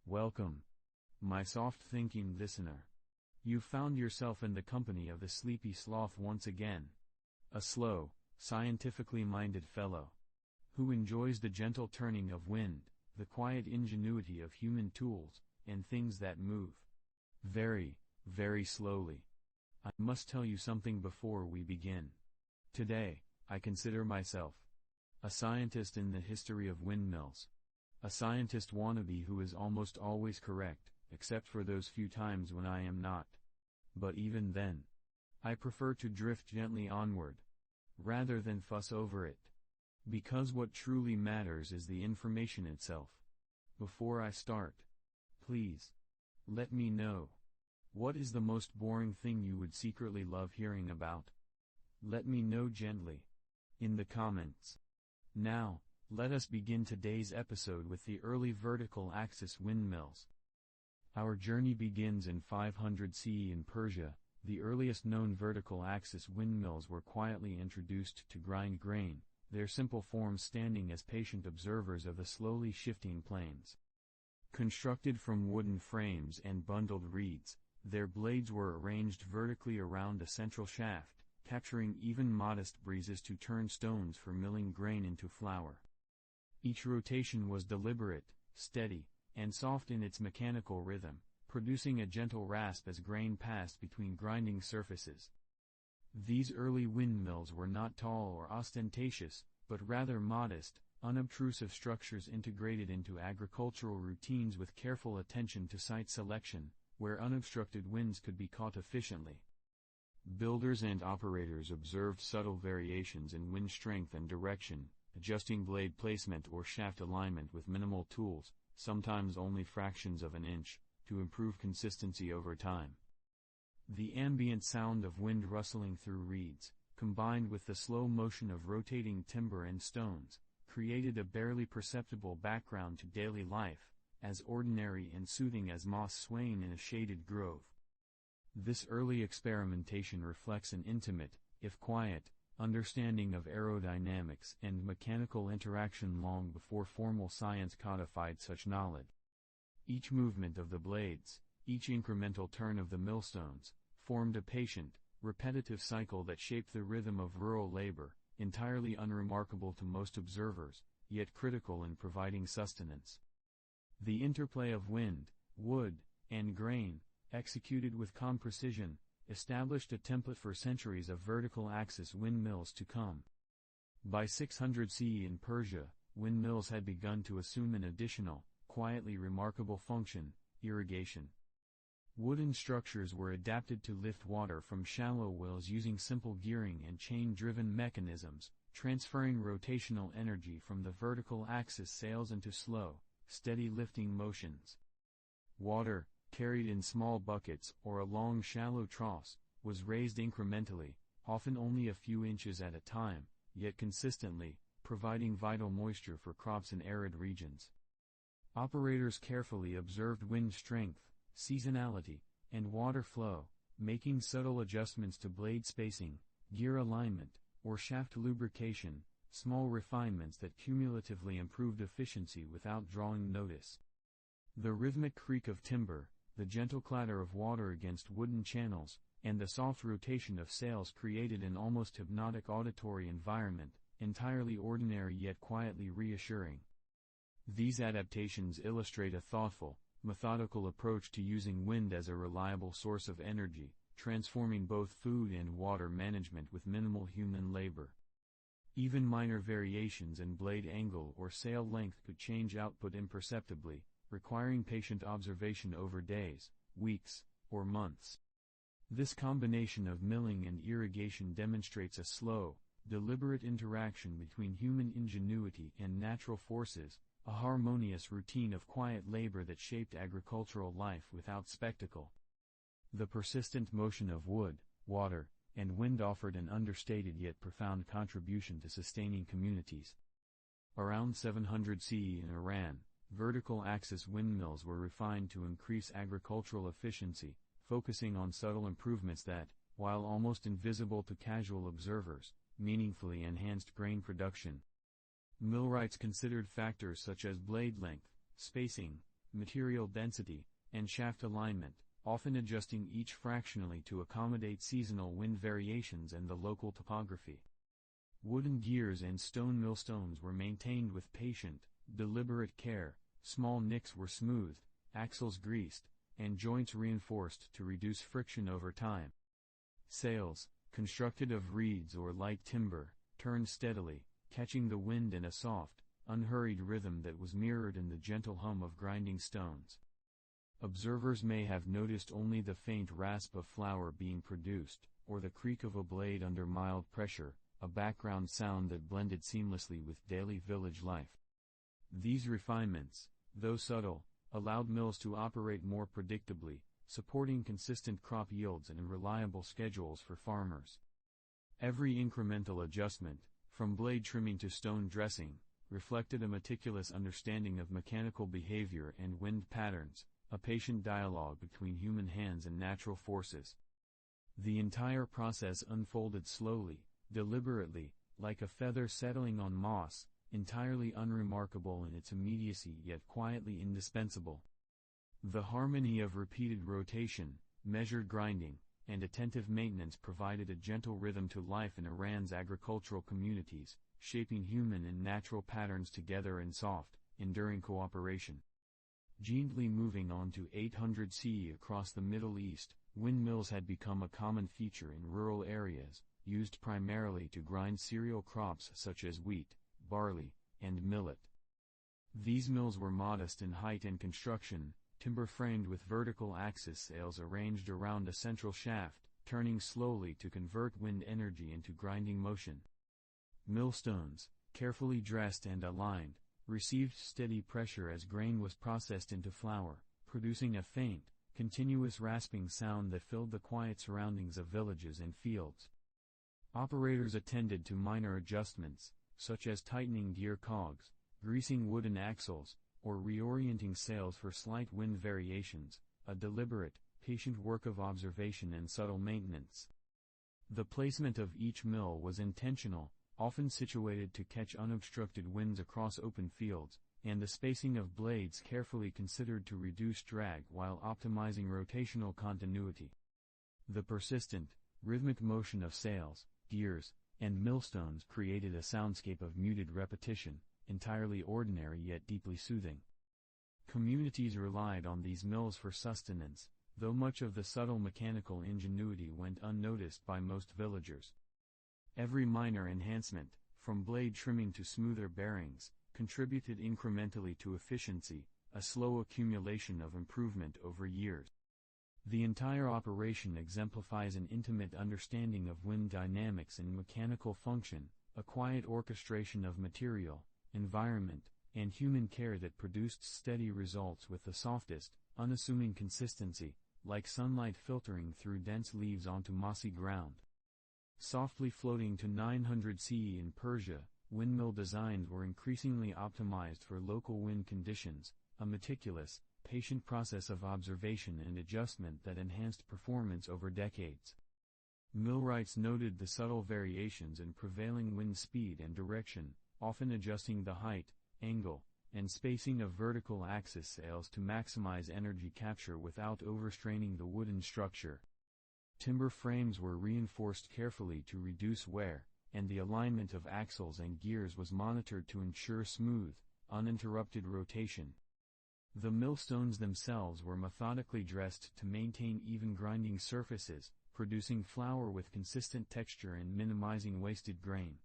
Welcome, my soft-thinking listener. You've found yourself in the company of the Sleepy Sloth once again. A slow, scientifically minded fellow, who enjoys the gentle turning of wind, the quiet ingenuity of human tools, and things that move very, very slowly. I must tell you something before we begin. Today, I consider myself a scientist in the history of windmills. A scientist wannabe who is almost always correct, except for those few times when I am not. But even then, I prefer to drift gently onward, rather than fuss over it. Because what truly matters is the information itself. Before I start, please, let me know. What is the most boring thing you would secretly love hearing about? Let me know gently, in the comments. Now, let us begin today's episode with the early vertical axis windmills. Our journey begins in 500 CE in Persia. The earliest known vertical axis windmills were quietly introduced to grind grain, their simple forms standing as patient observers of the slowly shifting plains. Constructed from wooden frames and bundled reeds, their blades were arranged vertically around a central shaft, capturing even modest breezes to turn stones for milling grain into flour. Each rotation was deliberate, steady, and soft in its mechanical rhythm, producing a gentle rasp as grain passed between grinding surfaces. These early windmills were not tall or ostentatious, but rather modest, unobtrusive structures integrated into agricultural routines with careful attention to site selection, where unobstructed winds could be caught efficiently. Builders and operators observed subtle variations in wind strength and direction, adjusting blade placement or shaft alignment with minimal tools, sometimes only fractions of an inch, to improve consistency over time. The ambient sound of wind rustling through reeds, combined with the slow motion of rotating timber and stones, created a barely perceptible background to daily life, as ordinary and soothing as moss swaying in a shaded grove. This early experimentation reflects an intimate, if quiet, understanding of aerodynamics and mechanical interaction long before formal science codified such knowledge. Each movement of the blades, each incremental turn of the millstones, formed a patient, repetitive cycle that shaped the rhythm of rural labor, entirely unremarkable to most observers, yet critical in providing sustenance. The interplay of wind, wood, and grain, executed with calm precision, established a template for centuries of vertical axis windmills to come. By 600 CE in Persia, windmills had begun to assume an additional, quietly remarkable function: irrigation. Wooden structures were adapted to lift water from shallow wells using simple gearing and chain-driven mechanisms, transferring rotational energy from the vertical axis sails into slow, steady lifting motions. Water, carried in small buckets or along shallow troughs, was raised incrementally, often only a few inches at a time, yet consistently, providing vital moisture for crops in arid regions. Operators carefully observed wind strength, seasonality, and water flow, making subtle adjustments to blade spacing, gear alignment, or shaft lubrication, small refinements that cumulatively improved efficiency without drawing notice. The rhythmic creak of timber, the gentle clatter of water against wooden channels, and the soft rotation of sails created an almost hypnotic auditory environment, entirely ordinary yet quietly reassuring. These adaptations illustrate a thoughtful, methodical approach to using wind as a reliable source of energy, transforming both food and water management with minimal human labor. Even minor variations in blade angle or sail length could change output imperceptibly, requiring patient observation over days, weeks, or months. This combination of milling and irrigation demonstrates a slow, deliberate interaction between human ingenuity and natural forces, a harmonious routine of quiet labor that shaped agricultural life without spectacle. The persistent motion of wood, water, and wind offered an understated yet profound contribution to sustaining communities. Around 700 CE in Iran, vertical axis windmills were refined to increase agricultural efficiency, focusing on subtle improvements that, while almost invisible to casual observers, meaningfully enhanced grain production. Millwrights considered factors such as blade length, spacing, material density, and shaft alignment, often adjusting each fractionally to accommodate seasonal wind variations and the local topography. Wooden gears and stone millstones were maintained with patient, deliberate care, small nicks were smoothed, axles greased, and joints reinforced to reduce friction over time. Sails, constructed of reeds or light timber, turned steadily, catching the wind in a soft, unhurried rhythm that was mirrored in the gentle hum of grinding stones. Observers may have noticed only the faint rasp of flour being produced, or the creak of a blade under mild pressure, a background sound that blended seamlessly with daily village life. These refinements, though subtle, allowed mills to operate more predictably, supporting consistent crop yields and reliable schedules for farmers. Every incremental adjustment, from blade trimming to stone dressing, reflected a meticulous understanding of mechanical behavior and wind patterns, a patient dialogue between human hands and natural forces. The entire process unfolded slowly, deliberately, like a feather settling on moss, entirely unremarkable in its immediacy yet quietly indispensable. The harmony of repeated rotation, measured grinding, and attentive maintenance provided a gentle rhythm to life in Iran's agricultural communities, shaping human and natural patterns together in soft, enduring cooperation. Gently moving on to 800 CE across the Middle East, windmills had become a common feature in rural areas, used primarily to grind cereal crops such as wheat, barley, and millet. These mills were modest in height and construction, timber-framed with vertical axis sails arranged around a central shaft, turning slowly to convert wind energy into grinding motion. Millstones, carefully dressed and aligned, received steady pressure as grain was processed into flour, producing a faint, continuous rasping sound that filled the quiet surroundings of villages and fields. Operators attended to minor adjustments, such as tightening gear cogs, greasing wooden axles, or reorienting sails for slight wind variations, a deliberate, patient work of observation and subtle maintenance. The placement of each mill was intentional, often situated to catch unobstructed winds across open fields, and the spacing of blades carefully considered to reduce drag while optimizing rotational continuity. The persistent, rhythmic motion of sails, gears, and millstones created a soundscape of muted repetition, entirely ordinary yet deeply soothing. Communities relied on these mills for sustenance, though much of the subtle mechanical ingenuity went unnoticed by most villagers. Every minor enhancement, from blade trimming to smoother bearings, contributed incrementally to efficiency, a slow accumulation of improvement over years. The entire operation exemplifies an intimate understanding of wind dynamics and mechanical function, a quiet orchestration of material, environment, and human care that produced steady results with the softest, unassuming consistency, like sunlight filtering through dense leaves onto mossy ground. Softly floating to 900 CE in Persia, windmill designs were increasingly optimized for local wind conditions, a meticulous, patient process of observation and adjustment that enhanced performance over decades. Millwrights noted the subtle variations in prevailing wind speed and direction, often adjusting the height, angle, and spacing of vertical axis sails to maximize energy capture without overstraining the wooden structure. Timber frames were reinforced carefully to reduce wear, and the alignment of axles and gears was monitored to ensure smooth, uninterrupted rotation. The millstones themselves were methodically dressed to maintain even grinding surfaces, producing flour with consistent texture and minimizing wasted grain.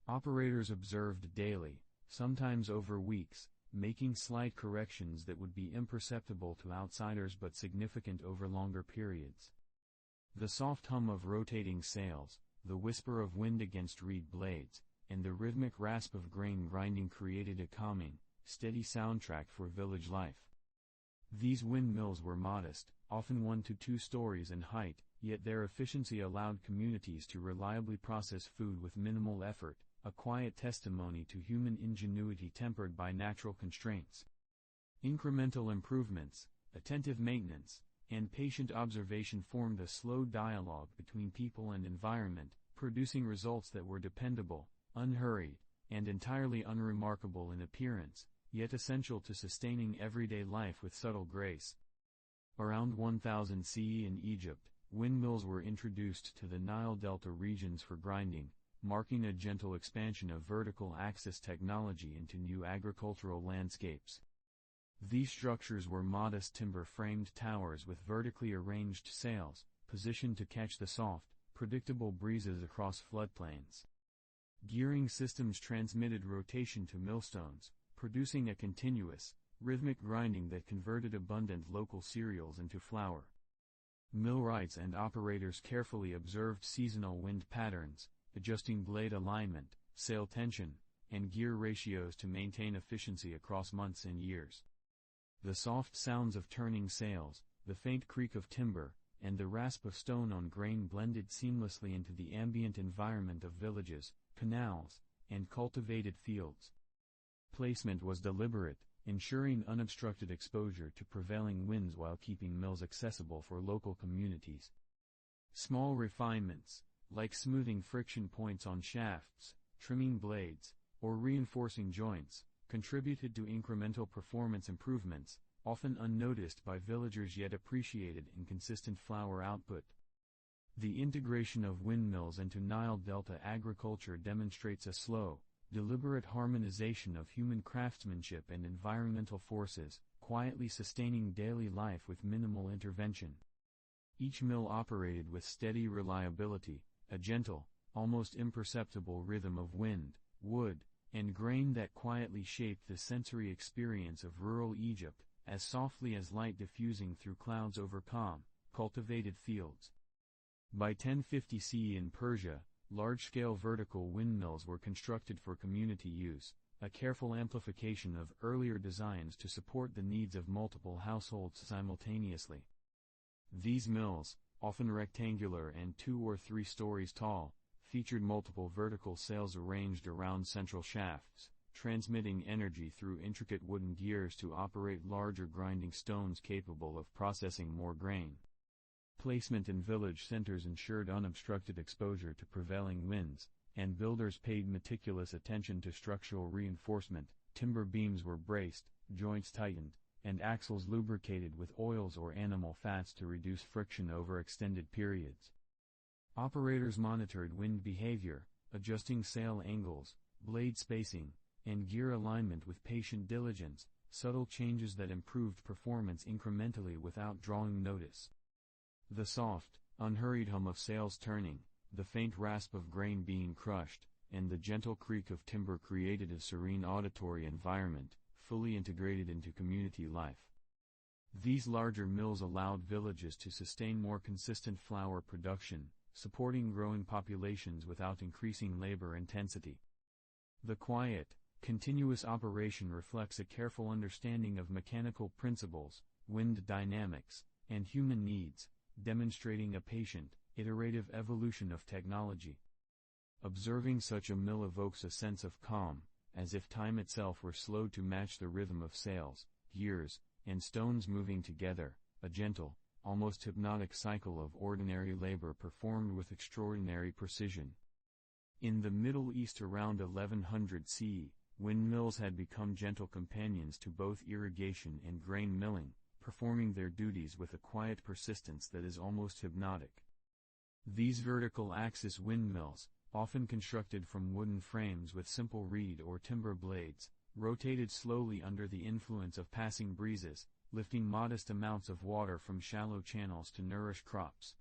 Operators observed daily, sometimes over weeks, making slight corrections that would be imperceptible to outsiders but significant over longer periods. The soft hum of rotating sails, the whisper of wind against reed blades, and the rhythmic rasp of grain grinding created a calming, steady soundtrack for village life. These windmills were modest, often 1 to 2 stories in height, yet their efficiency allowed communities to reliably process food with minimal effort, a quiet testimony to human ingenuity tempered by natural constraints. Incremental improvements, attentive maintenance, and patient observation formed a slow dialogue between people and environment, producing results that were dependable, unhurried, and entirely unremarkable in appearance, yet essential to sustaining everyday life with subtle grace. Around 1000 CE in Egypt, windmills were introduced to the Nile Delta regions for grinding, marking a gentle expansion of vertical axis technology into new agricultural landscapes. These structures were modest timber-framed towers with vertically arranged sails, positioned to catch the soft, predictable breezes across floodplains. Gearing systems transmitted rotation to millstones, producing a continuous, rhythmic grinding that converted abundant local cereals into flour. Millwrights and operators carefully observed seasonal wind patterns, adjusting blade alignment, sail tension, and gear ratios to maintain efficiency across months and years. The soft sounds of turning sails, the faint creak of timber, and the rasp of stone on grain blended seamlessly into the ambient environment of villages, canals, and cultivated fields. Placement was deliberate, ensuring unobstructed exposure to prevailing winds while keeping mills accessible for local communities. Small refinements, like smoothing friction points on shafts, trimming blades, or reinforcing joints, contributed to incremental performance improvements, often unnoticed by villagers yet appreciated in consistent flour output. The integration of windmills into Nile Delta agriculture demonstrates a slow, deliberate harmonization of human craftsmanship and environmental forces, quietly sustaining daily life with minimal intervention. Each mill operated with steady reliability, a gentle, almost imperceptible rhythm of wind, wood, and grain that quietly shaped the sensory experience of rural Egypt, as softly as light diffusing through clouds over calm, cultivated fields. By 1050 CE in Persia, large-scale vertical windmills were constructed for community use, a careful amplification of earlier designs to support the needs of multiple households simultaneously. These mills, often rectangular and 2 or 3 stories tall, featured multiple vertical sails arranged around central shafts, transmitting energy through intricate wooden gears to operate larger grinding stones capable of processing more grain. Placement in village centers ensured unobstructed exposure to prevailing winds, and builders paid meticulous attention to structural reinforcement. Timber beams were braced, joints tightened, and axles lubricated with oils or animal fats to reduce friction over extended periods. Operators monitored wind behavior, adjusting sail angles, blade spacing, and gear alignment with patient diligence, subtle changes that improved performance incrementally without drawing notice. The soft, unhurried hum of sails turning, the faint rasp of grain being crushed, and the gentle creak of timber created a serene auditory environment, fully integrated into community life. These larger mills allowed villages to sustain more consistent flour production, supporting growing populations without increasing labor intensity. The quiet, continuous operation reflects a careful understanding of mechanical principles, wind dynamics, and human needs, demonstrating a patient, iterative evolution of technology. Observing such a mill evokes a sense of calm, as if time itself were slowed to match the rhythm of sails, gears, and stones moving together, a gentle, almost hypnotic cycle of ordinary labor performed with extraordinary precision. In the Middle East around 1100 CE, windmills had become gentle companions to both irrigation and grain milling, performing their duties with a quiet persistence that is almost hypnotic. These vertical axis windmills, often constructed from wooden frames with simple reed or timber blades, rotated slowly under the influence of passing breezes, lifting modest amounts of water from shallow channels to nourish crops.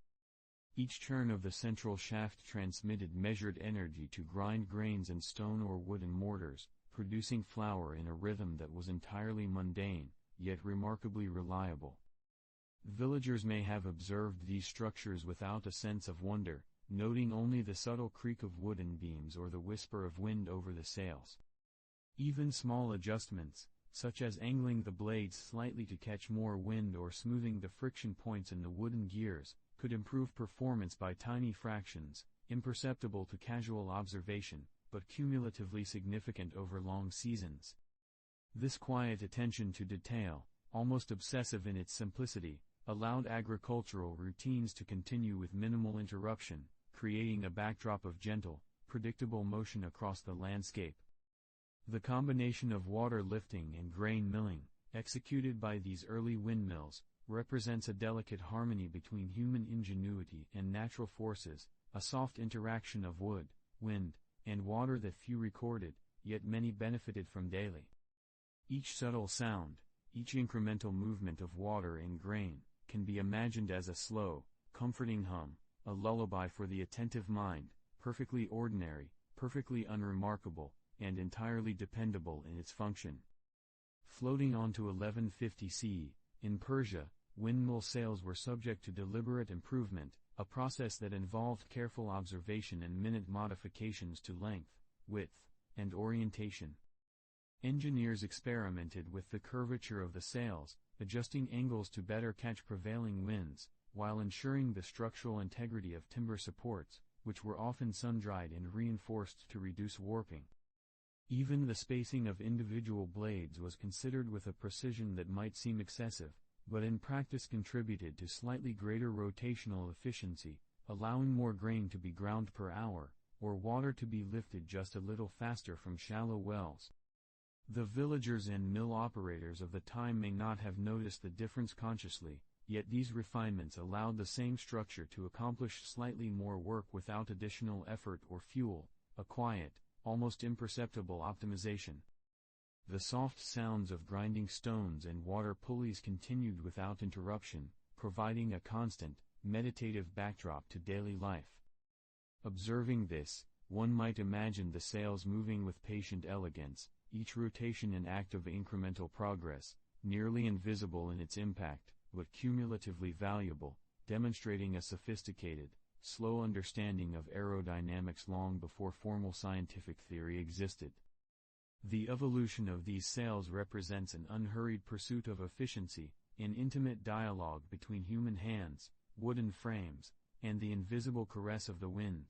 Each turn of the central shaft transmitted measured energy to grind grains in stone or wooden mortars, producing flour in a rhythm that was entirely mundane, yet remarkably reliable. Villagers may have observed these structures without a sense of wonder, noting only the subtle creak of wooden beams or the whisper of wind over the sails. Even small adjustments, such as angling the blades slightly to catch more wind or smoothing the friction points in the wooden gears, could improve performance by tiny fractions, imperceptible to casual observation, but cumulatively significant over long seasons. This quiet attention to detail, almost obsessive in its simplicity, allowed agricultural routines to continue with minimal interruption, creating a backdrop of gentle, predictable motion across the landscape. The combination of water lifting and grain milling, executed by these early windmills, represents a delicate harmony between human ingenuity and natural forces, a soft interaction of wood, wind, and water that few recorded, yet many benefited from daily. Each subtle sound, each incremental movement of water and grain, can be imagined as a slow, comforting hum, a lullaby for the attentive mind, perfectly ordinary, perfectly unremarkable, and entirely dependable in its function. Floating on to 1150 CE, in Persia, windmill sails were subject to deliberate improvement, a process that involved careful observation and minute modifications to length, width, and orientation. Engineers experimented with the curvature of the sails, adjusting angles to better catch prevailing winds, while ensuring the structural integrity of timber supports, which were often sun-dried and reinforced to reduce warping. Even the spacing of individual blades was considered with a precision that might seem excessive, but in practice contributed to slightly greater rotational efficiency, allowing more grain to be ground per hour, or water to be lifted just a little faster from shallow wells. The villagers and mill operators of the time may not have noticed the difference consciously, yet these refinements allowed the same structure to accomplish slightly more work without additional effort or fuel, a quiet, almost imperceptible optimization. The soft sounds of grinding stones and water pulleys continued without interruption, providing a constant, meditative backdrop to daily life. Observing this, one might imagine the sails moving with patient elegance, each rotation an act of incremental progress, nearly invisible in its impact, but cumulatively valuable, demonstrating a sophisticated, slow understanding of aerodynamics long before formal scientific theory existed. The evolution of these sails represents an unhurried pursuit of efficiency, an intimate dialogue between human hands, wooden frames, and the invisible caress of the wind.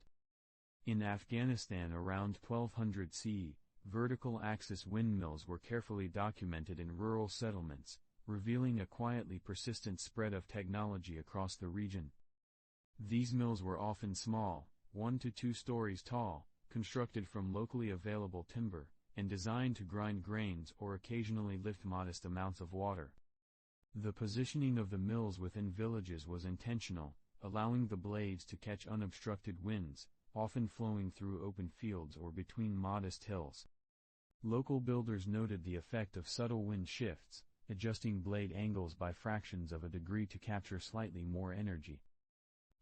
In Afghanistan around 1200 CE, vertical axis windmills were carefully documented in rural settlements, revealing a quietly persistent spread of technology across the region. These mills were often small, 1 to 2 stories tall, constructed from locally available timber, and designed to grind grains or occasionally lift modest amounts of water. The positioning of the mills within villages was intentional, allowing the blades to catch unobstructed winds, often flowing through open fields or between modest hills. Local builders noted the effect of subtle wind shifts, adjusting blade angles by fractions of a degree to capture slightly more energy.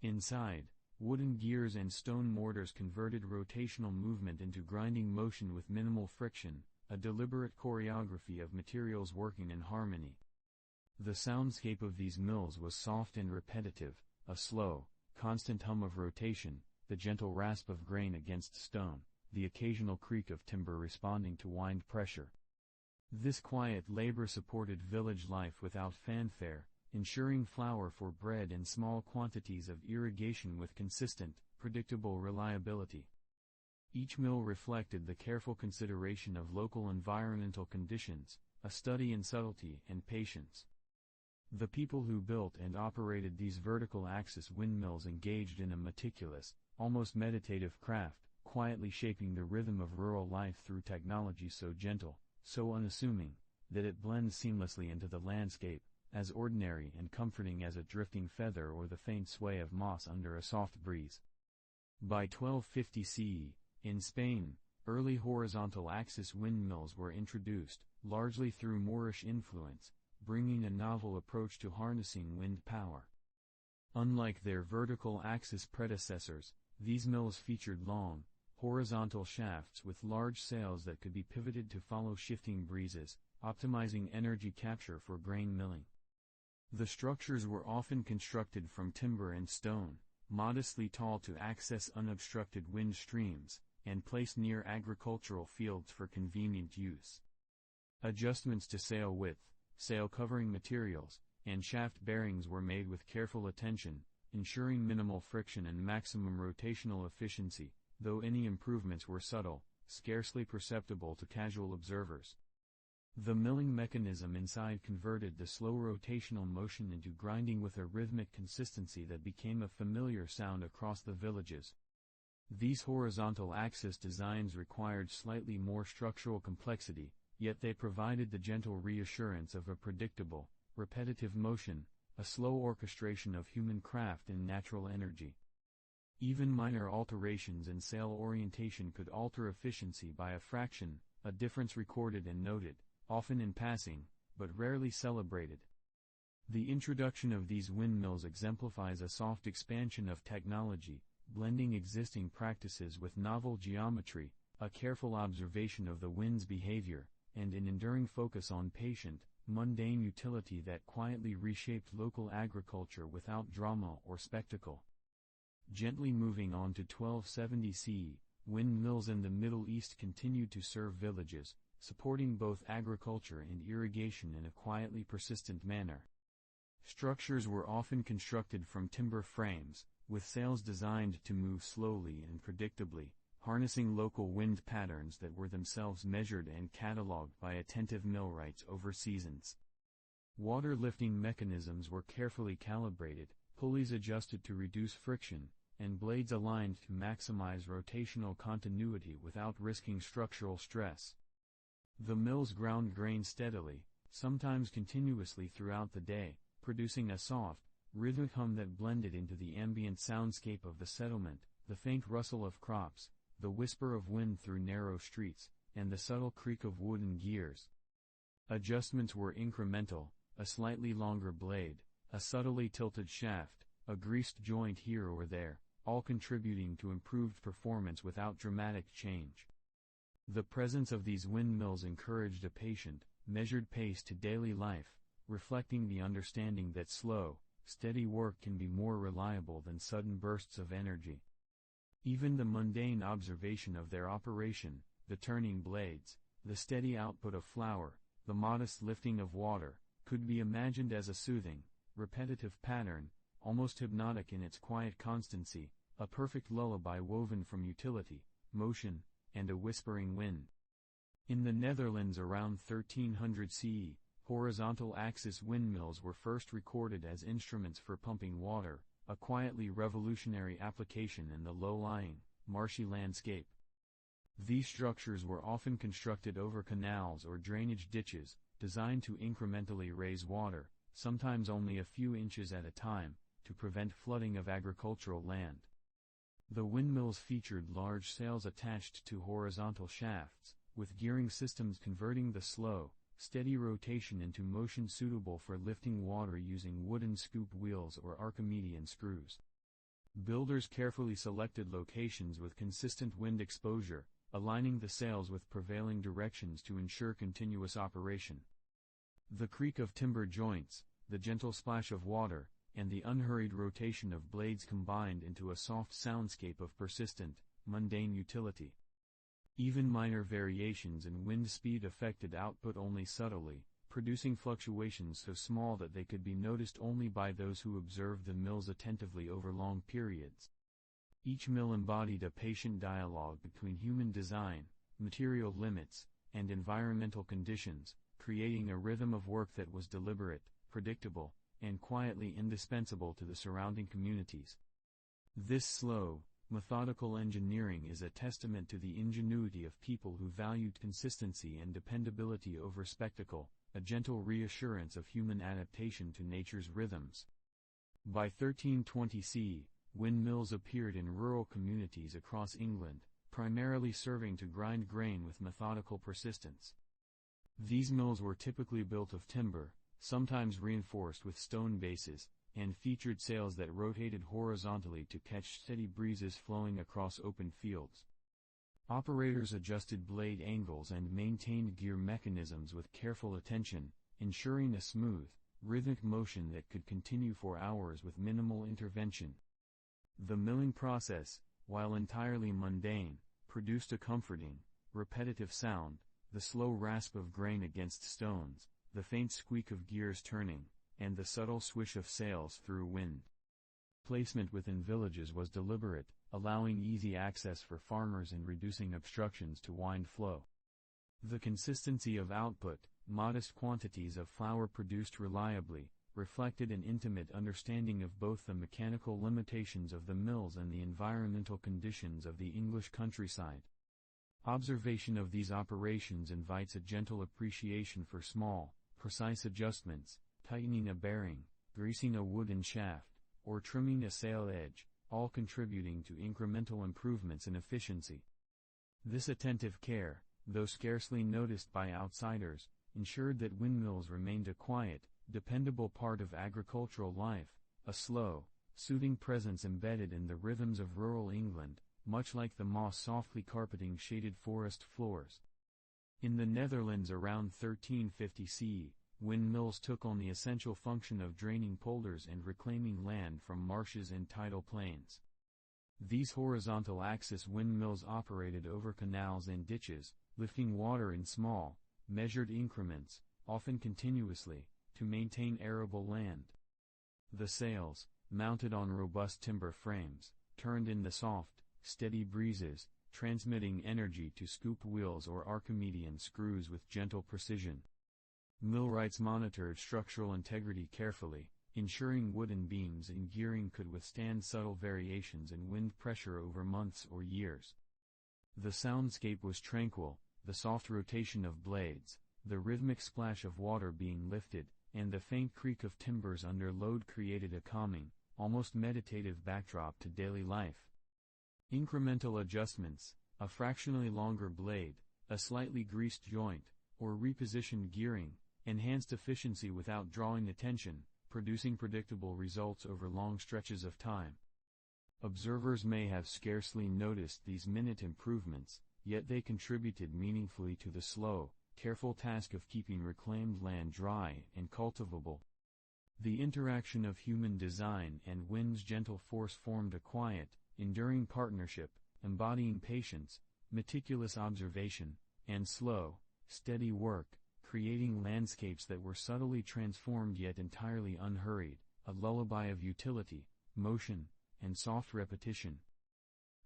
Inside, wooden gears and stone mortars converted rotational movement into grinding motion with minimal friction, a deliberate choreography of materials working in harmony. The soundscape of these mills was soft and repetitive, a slow, constant hum of rotation, the gentle rasp of grain against stone, the occasional creak of timber responding to wind pressure. This quiet labor supported village life without fanfare, ensuring flour for bread and small quantities of irrigation with consistent, predictable reliability. Each mill reflected the careful consideration of local environmental conditions, a study in subtlety and patience. The people who built and operated these vertical axis windmills engaged in a meticulous, almost meditative craft, quietly shaping the rhythm of rural life through technology so gentle, so unassuming, that it blends seamlessly into the landscape, as ordinary and comforting as a drifting feather or the faint sway of moss under a soft breeze. By 1250 CE, in Spain, early horizontal axis windmills were introduced, largely through Moorish influence, bringing a novel approach to harnessing wind power. Unlike their vertical axis predecessors, these mills featured long, horizontal shafts with large sails that could be pivoted to follow shifting breezes, optimizing energy capture for grain milling. The structures were often constructed from timber and stone, modestly tall to access unobstructed wind streams, and placed near agricultural fields for convenient use. Adjustments to sail width, sail covering materials, and shaft bearings were made with careful attention, ensuring minimal friction and maximum rotational efficiency, though any improvements were subtle, scarcely perceptible to casual observers. The milling mechanism inside converted the slow rotational motion into grinding with a rhythmic consistency that became a familiar sound across the villages. These horizontal axis designs required slightly more structural complexity, yet they provided the gentle reassurance of a predictable, repetitive motion, a slow orchestration of human craft and natural energy. Even minor alterations in sail orientation could alter efficiency by a fraction, a difference recorded and noted, often in passing, but rarely celebrated. The introduction of these windmills exemplifies a soft expansion of technology, blending existing practices with novel geometry, a careful observation of the wind's behavior, and an enduring focus on patient, mundane utility that quietly reshaped local agriculture without drama or spectacle. Gently moving on to 1270 CE, windmills in the Middle East continued to serve villages, supporting both agriculture and irrigation in a quietly persistent manner. Structures were often constructed from timber frames, with sails designed to move slowly and predictably, harnessing local wind patterns that were themselves measured and catalogued by attentive millwrights over seasons. Water-lifting mechanisms were carefully calibrated, pulleys adjusted to reduce friction, and blades aligned to maximize rotational continuity without risking structural stress. The mills ground grain steadily, sometimes continuously throughout the day, producing a soft, rhythmic hum that blended into the ambient soundscape of the settlement, the faint rustle of crops, the whisper of wind through narrow streets, and the subtle creak of wooden gears. Adjustments were incremental, a slightly longer blade, a subtly tilted shaft, a greased joint here or there, all contributing to improved performance without dramatic change. The presence of these windmills encouraged a patient, measured pace to daily life, reflecting the understanding that slow, steady work can be more reliable than sudden bursts of energy. Even the mundane observation of their operation, the turning blades, the steady output of flour, the modest lifting of water, could be imagined as a soothing, repetitive pattern, almost hypnotic in its quiet constancy, a perfect lullaby woven from utility, motion, and a whispering wind. In the Netherlands around 1300 CE, horizontal axis windmills were first recorded as instruments for pumping water, a quietly revolutionary application in the low-lying, marshy landscape. These structures were often constructed over canals or drainage ditches, designed to incrementally raise water, sometimes only a few inches at a time, to prevent flooding of agricultural land. The windmills featured large sails attached to horizontal shafts, with gearing systems converting the slow, steady rotation into motion suitable for lifting water using wooden scoop wheels or Archimedean screws. Builders carefully selected locations with consistent wind exposure, aligning the sails with prevailing directions to ensure continuous operation. The creak of timber joints, the gentle splash of water, and the unhurried rotation of blades combined into a soft soundscape of persistent, mundane utility. Even minor variations in wind speed affected output only subtly, producing fluctuations so small that they could be noticed only by those who observed the mills attentively over long periods. Each mill embodied a patient dialogue between human design, material limits, and environmental conditions, creating a rhythm of work that was deliberate, predictable, and quietly indispensable to the surrounding communities. This slow, methodical engineering is a testament to the ingenuity of people who valued consistency and dependability over spectacle, a gentle reassurance of human adaptation to nature's rhythms. By 1320 CE, windmills appeared in rural communities across England, primarily serving to grind grain with methodical persistence. These mills were typically built of timber, sometimes reinforced with stone bases, and featured sails that rotated horizontally to catch steady breezes flowing across open fields. Operators adjusted blade angles and maintained gear mechanisms with careful attention, ensuring a smooth, rhythmic motion that could continue for hours with minimal intervention. The milling process, while entirely mundane, produced a comforting, repetitive sound, the slow rasp of grain against stones, the faint squeak of gears turning, and the subtle swish of sails through wind. Placement within villages was deliberate, allowing easy access for farmers and reducing obstructions to wind flow. The consistency of output, modest quantities of flour produced reliably, reflected an intimate understanding of both the mechanical limitations of the mills and the environmental conditions of the English countryside. Observation of these operations invites a gentle appreciation for small, precise adjustments, tightening a bearing, greasing a wooden shaft, or trimming a sail edge, all contributing to incremental improvements in efficiency. This attentive care, though scarcely noticed by outsiders, ensured that windmills remained a quiet, dependable part of agricultural life, a slow, soothing presence embedded in the rhythms of rural England, much like the moss softly carpeting shaded forest floors. In the Netherlands around 1350 CE, windmills took on the essential function of draining polders and reclaiming land from marshes and tidal plains. These horizontal axis windmills operated over canals and ditches, lifting water in small, measured increments, often continuously, to maintain arable land. The sails, mounted on robust timber frames, turned in the soft, steady breezes, transmitting energy to scoop wheels or Archimedean screws with gentle precision. Millwrights monitored structural integrity carefully, ensuring wooden beams and gearing could withstand subtle variations in wind pressure over months or years. The soundscape was tranquil, the soft rotation of blades, the rhythmic splash of water being lifted, and the faint creak of timbers under load created a calming, almost meditative backdrop to daily life. Incremental adjustments, a fractionally longer blade, a slightly greased joint, or repositioned gearing, enhanced efficiency without drawing attention, producing predictable results over long stretches of time. Observers may have scarcely noticed these minute improvements, yet they contributed meaningfully to the slow, careful task of keeping reclaimed land dry and cultivable. The interaction of human design and wind's gentle force formed a quiet, enduring partnership, embodying patience, meticulous observation, and slow, steady work, creating landscapes that were subtly transformed yet entirely unhurried, a lullaby of utility, motion, and soft repetition.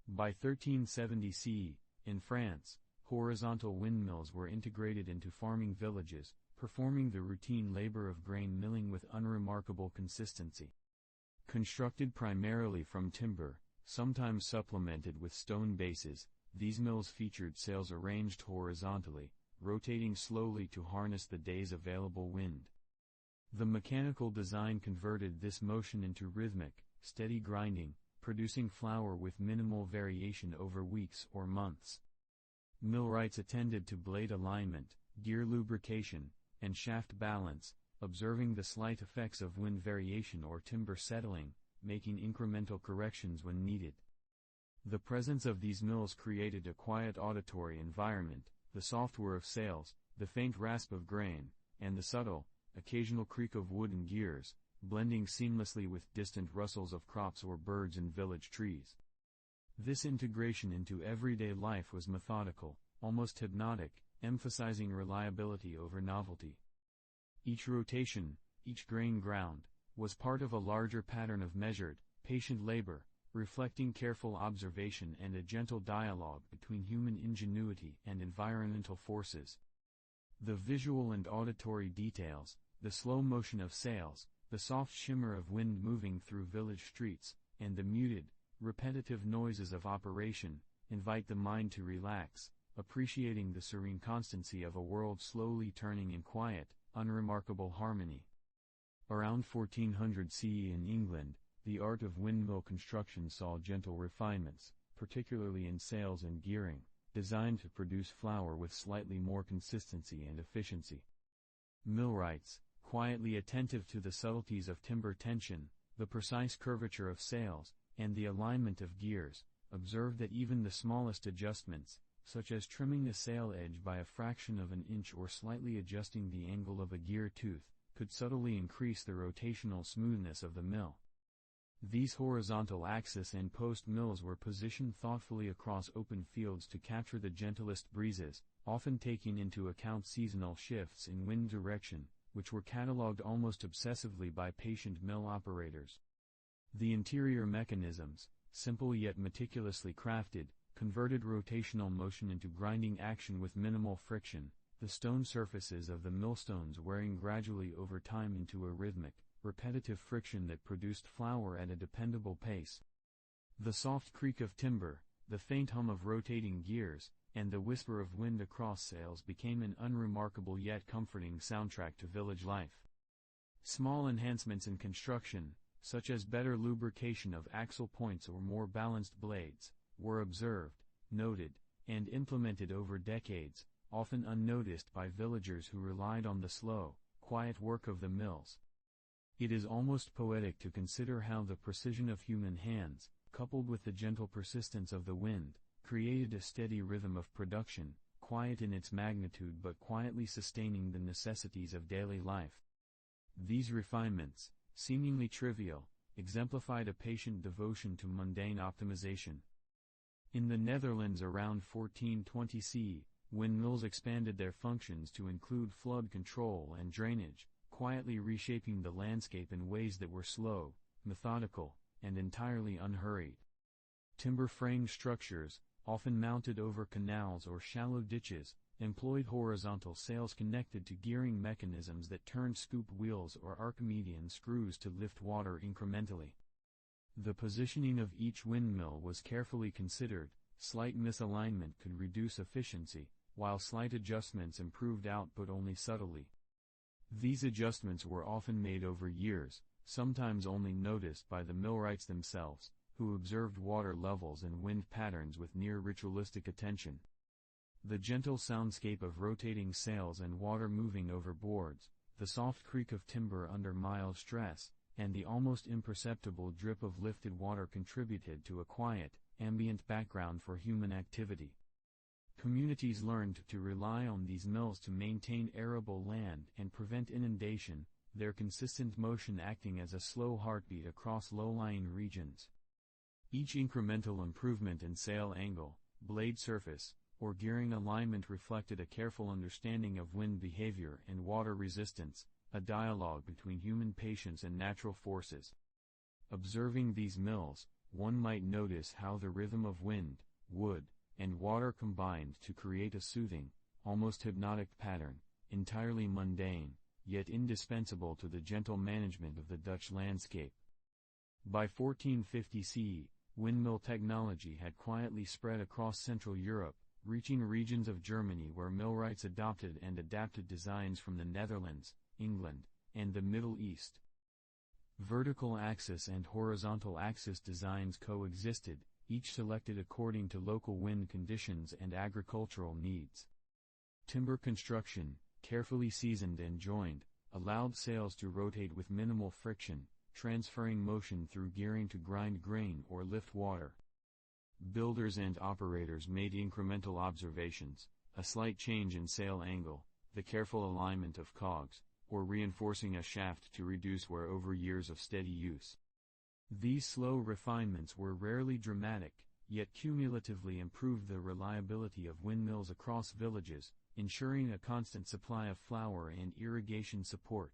By 1370 CE, in France, horizontal windmills were integrated into farming villages, performing the routine labor of grain milling with unremarkable consistency. Constructed primarily from timber, sometimes supplemented with stone bases, these mills featured sails arranged horizontally, rotating slowly to harness the day's available wind. The mechanical design converted this motion into rhythmic, steady grinding, producing flour with minimal variation over weeks or months. Millwrights attended to blade alignment, gear lubrication, and shaft balance, observing the slight effects of wind variation or timber settling, making incremental corrections when needed. The presence of these mills created a quiet auditory environment, the soft whir of sails, the faint rasp of grain, and the subtle, occasional creak of wooden gears, blending seamlessly with distant rustles of crops or birds in village trees. This integration into everyday life was methodical, almost hypnotic, emphasizing reliability over novelty. Each rotation, each grain ground, was part of a larger pattern of measured, patient labor, reflecting careful observation and a gentle dialogue between human ingenuity and environmental forces. The visual and auditory details, the slow motion of sails, the soft shimmer of wind moving through village streets, and the muted, repetitive noises of operation, invite the mind to relax, appreciating the serene constancy of a world slowly turning in quiet, unremarkable harmony. Around 1400 CE in England, the art of windmill construction saw gentle refinements, particularly in sails and gearing, designed to produce flour with slightly more consistency and efficiency. Millwrights, quietly attentive to the subtleties of timber tension, the precise curvature of sails, and the alignment of gears, observed that even the smallest adjustments, such as trimming a sail edge by a fraction of an inch or slightly adjusting the angle of a gear tooth, could subtly increase the rotational smoothness of the mill. These horizontal axis and post mills were positioned thoughtfully across open fields to capture the gentlest breezes, often taking into account seasonal shifts in wind direction, which were catalogued almost obsessively by patient mill operators. The interior mechanisms, simple yet meticulously crafted, converted rotational motion into grinding action with minimal friction, the stone surfaces of the millstones wearing gradually over time into a rhythmic, repetitive friction that produced flour at a dependable pace. The soft creak of timber, the faint hum of rotating gears, and the whisper of wind across sails became an unremarkable yet comforting soundtrack to village life. Small enhancements in construction, such as better lubrication of axle points or more balanced blades, were observed, noted, and implemented over decades, often unnoticed by villagers who relied on the slow, quiet work of the mills. It is almost poetic to consider how the precision of human hands, coupled with the gentle persistence of the wind, created a steady rhythm of production, quiet in its magnitude but quietly sustaining the necessities of daily life. These refinements, seemingly trivial, exemplified a patient devotion to mundane optimization. In the Netherlands around 1420 CE, windmills expanded their functions to include flood control and drainage, quietly reshaping the landscape in ways that were slow, methodical, and entirely unhurried. Timber-framed structures, often mounted over canals or shallow ditches, employed horizontal sails connected to gearing mechanisms that turned scoop wheels or Archimedean screws to lift water incrementally. The positioning of each windmill was carefully considered. Slight misalignment could reduce efficiency, while slight adjustments improved output only subtly. These adjustments were often made over years, sometimes only noticed by the millwrights themselves, who observed water levels and wind patterns with near ritualistic attention. The gentle soundscape of rotating sails and water moving over boards, the soft creak of timber under mild stress, and the almost imperceptible drip of lifted water contributed to a quiet, ambient background for human activity. Communities learned to rely on these mills to maintain arable land and prevent inundation, their consistent motion acting as a slow heartbeat across low-lying regions. Each incremental improvement in sail angle, blade surface, or gearing alignment reflected a careful understanding of wind behavior and water resistance, a dialogue between human patience and natural forces. Observing these mills, one might notice how the rhythm of wind, wood, and water combined to create a soothing, almost hypnotic pattern, entirely mundane, yet indispensable to the gentle management of the Dutch landscape. By 1450 CE, windmill technology had quietly spread across Central Europe, reaching regions of Germany where millwrights adopted and adapted designs from the Netherlands, England, and the Middle East. Vertical axis and horizontal axis designs coexisted, each selected according to local wind conditions and agricultural needs. Timber construction, carefully seasoned and joined, allowed sails to rotate with minimal friction, transferring motion through gearing to grind grain or lift water. Builders and operators made incremental observations, a slight change in sail angle, the careful alignment of cogs, or reinforcing a shaft to reduce wear over years of steady use. These slow refinements were rarely dramatic, yet cumulatively improved the reliability of windmills across villages, ensuring a constant supply of flour and irrigation support.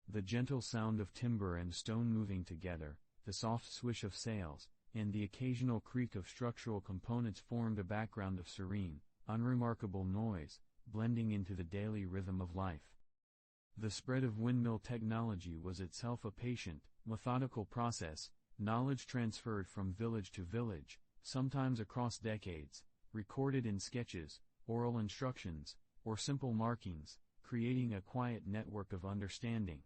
The gentle sound of timber and stone moving together, the soft swish of sails, and the occasional creak of structural components formed a background of serene, unremarkable noise, blending into the daily rhythm of life. The spread of windmill technology was itself a patient, methodical process, knowledge transferred from village to village, sometimes across decades, recorded in sketches, oral instructions, or simple markings, creating a quiet network of understanding.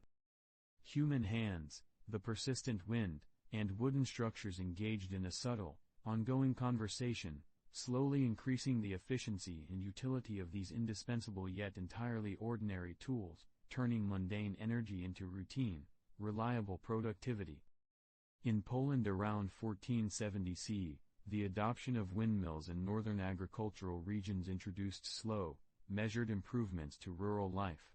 Human hands, the persistent wind, and wooden structures engaged in a subtle, ongoing conversation, slowly increasing the efficiency and utility of these indispensable yet entirely ordinary tools, turning mundane energy into routine, reliable productivity. In Poland around 1470 CE, the adoption of windmills in northern agricultural regions introduced slow, measured improvements to rural life.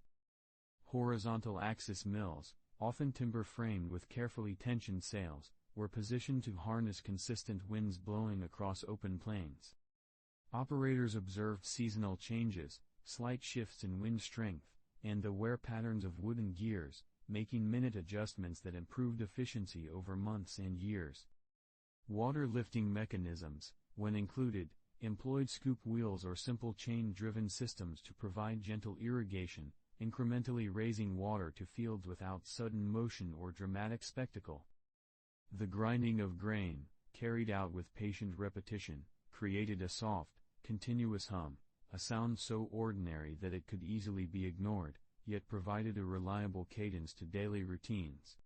Horizontal axis mills, often timber-framed with carefully tensioned sails, were positioned to harness consistent winds blowing across open plains. Operators observed seasonal changes, slight shifts in wind strength, and the wear patterns of wooden gears, making minute adjustments that improved efficiency over months and years. Water lifting mechanisms, when included, employed scoop wheels or simple chain-driven systems to provide gentle irrigation, incrementally raising water to fields without sudden motion or dramatic spectacle. The grinding of grain, carried out with patient repetition, created a soft, continuous hum, a sound so ordinary that it could easily be ignored, yet provided a reliable cadence to daily routines.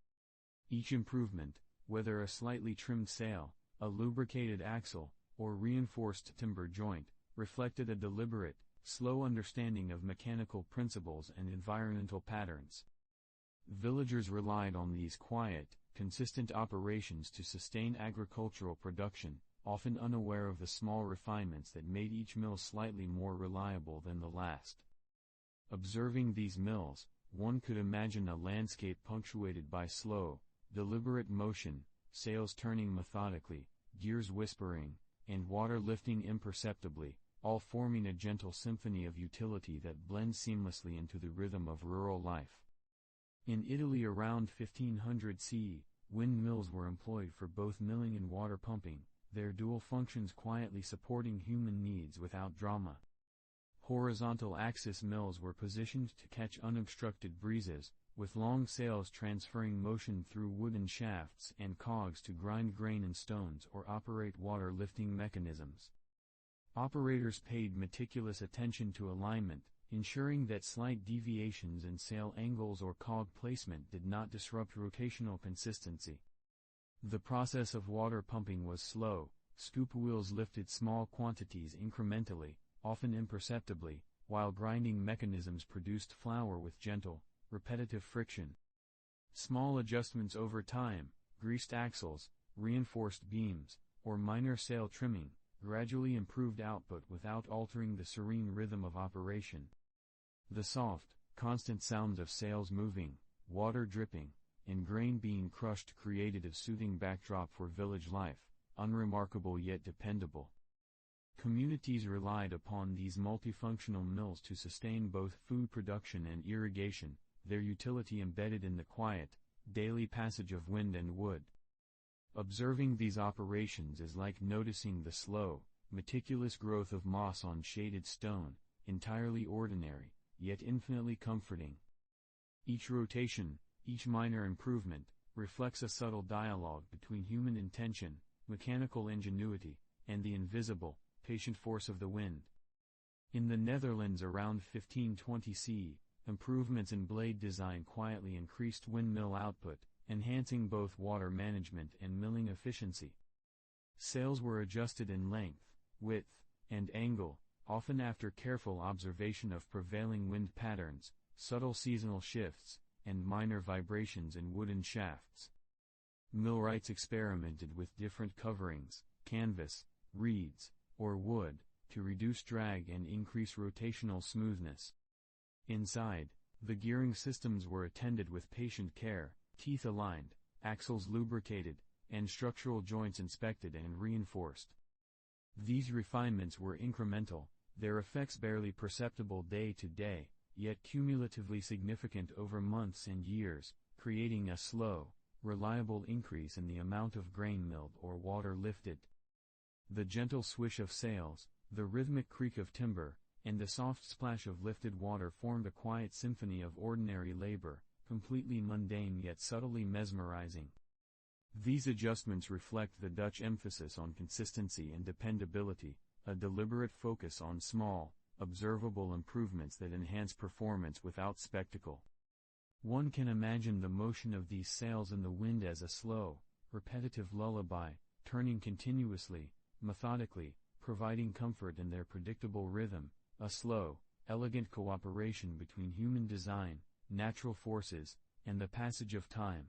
Each improvement, whether a slightly trimmed sail, a lubricated axle, or reinforced timber joint, reflected a deliberate, slow understanding of mechanical principles and environmental patterns. Villagers relied on these quiet, consistent operations to sustain agricultural production, often unaware of the small refinements that made each mill slightly more reliable than the last. Observing these mills, one could imagine a landscape punctuated by slow, deliberate motion, sails turning methodically, gears whispering, and water lifting imperceptibly, all forming a gentle symphony of utility that blends seamlessly into the rhythm of rural life. In Italy around 1500 CE, windmills were employed for both milling and water pumping, their dual functions quietly supporting human needs without drama. Horizontal axis mills were positioned to catch unobstructed breezes, with long sails transferring motion through wooden shafts and cogs to grind grain and stones or operate water-lifting mechanisms. Operators paid meticulous attention to alignment, ensuring that slight deviations in sail angles or cog placement did not disrupt rotational consistency. The process of water pumping was slow. Scoop wheels lifted small quantities incrementally, often imperceptibly, while grinding mechanisms produced flour with gentle, repetitive friction. Small adjustments over time, greased axles, reinforced beams, or minor sail trimming, gradually improved output without altering the serene rhythm of operation. The soft, constant sounds of sails moving, water dripping, and grain being crushed created a soothing backdrop for village life, unremarkable yet dependable. Communities relied upon these multifunctional mills to sustain both food production and irrigation, their utility embedded in the quiet, daily passage of wind and wood. Observing these operations is like noticing the slow, meticulous growth of moss on shaded stone, entirely ordinary, yet infinitely comforting. Each rotation, each minor improvement, reflects a subtle dialogue between human intention, mechanical ingenuity, and the invisible, patient force of the wind. In the Netherlands around 1520 CE, improvements in blade design quietly increased windmill output, enhancing both water management and milling efficiency. Sails were adjusted in length, width, and angle, often after careful observation of prevailing wind patterns, subtle seasonal shifts, and minor vibrations in wooden shafts. Millwrights experimented with different coverings, canvas, reeds, or wood, to reduce drag and increase rotational smoothness. Inside, the gearing systems were attended with patient care, teeth aligned, axles lubricated, and structural joints inspected and reinforced. These refinements were incremental, their effects barely perceptible day to day, yet cumulatively significant over months and years, creating a slow, reliable increase in the amount of grain milled or water lifted. The gentle swish of sails, the rhythmic creak of timber, and the soft splash of lifted water formed a quiet symphony of ordinary labor, completely mundane yet subtly mesmerizing. These adjustments reflect the Dutch emphasis on consistency and dependability, a deliberate focus on small, observable improvements that enhance performance without spectacle. One can imagine the motion of these sails in the wind as a slow, repetitive lullaby, turning continuously, methodically, providing comfort in their predictable rhythm, a slow, elegant cooperation between human design, natural forces, and the passage of time.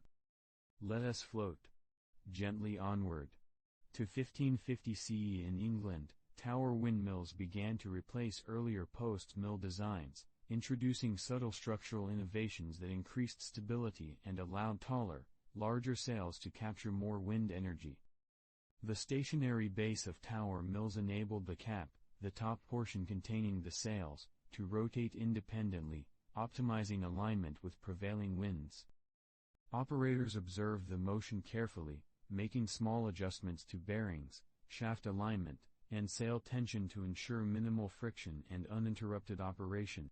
Let us float gently onward. To 1550 CE in England, tower windmills began to replace earlier post-mill designs, introducing subtle structural innovations that increased stability and allowed taller, larger sails to capture more wind energy. The stationary base of tower mills enabled the cap, the top portion containing the sails, to rotate independently, optimizing alignment with prevailing winds. Operators observed the motion carefully, making small adjustments to bearings, shaft alignment, and sail tension to ensure minimal friction and uninterrupted operation.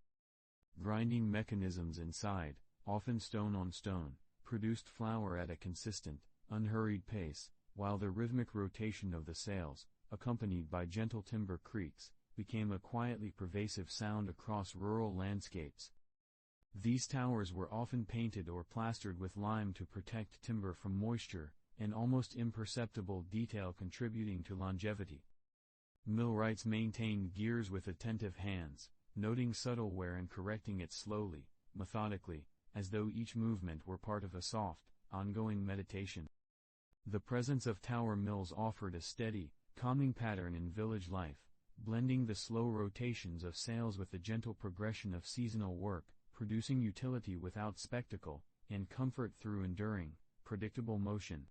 Grinding mechanisms inside, often stone on stone, produced flour at a consistent, unhurried pace, while the rhythmic rotation of the sails, accompanied by gentle timber creaks, became a quietly pervasive sound across rural landscapes. These towers were often painted or plastered with lime to protect timber from moisture, an almost imperceptible detail contributing to longevity. Millwrights maintained gears with attentive hands, noting subtle wear and correcting it slowly, methodically, as though each movement were part of a soft, ongoing meditation. The presence of tower mills offered a steady, calming pattern in village life, blending the slow rotations of sails with the gentle progression of seasonal work, producing utility without spectacle, and comfort through enduring, predictable motion.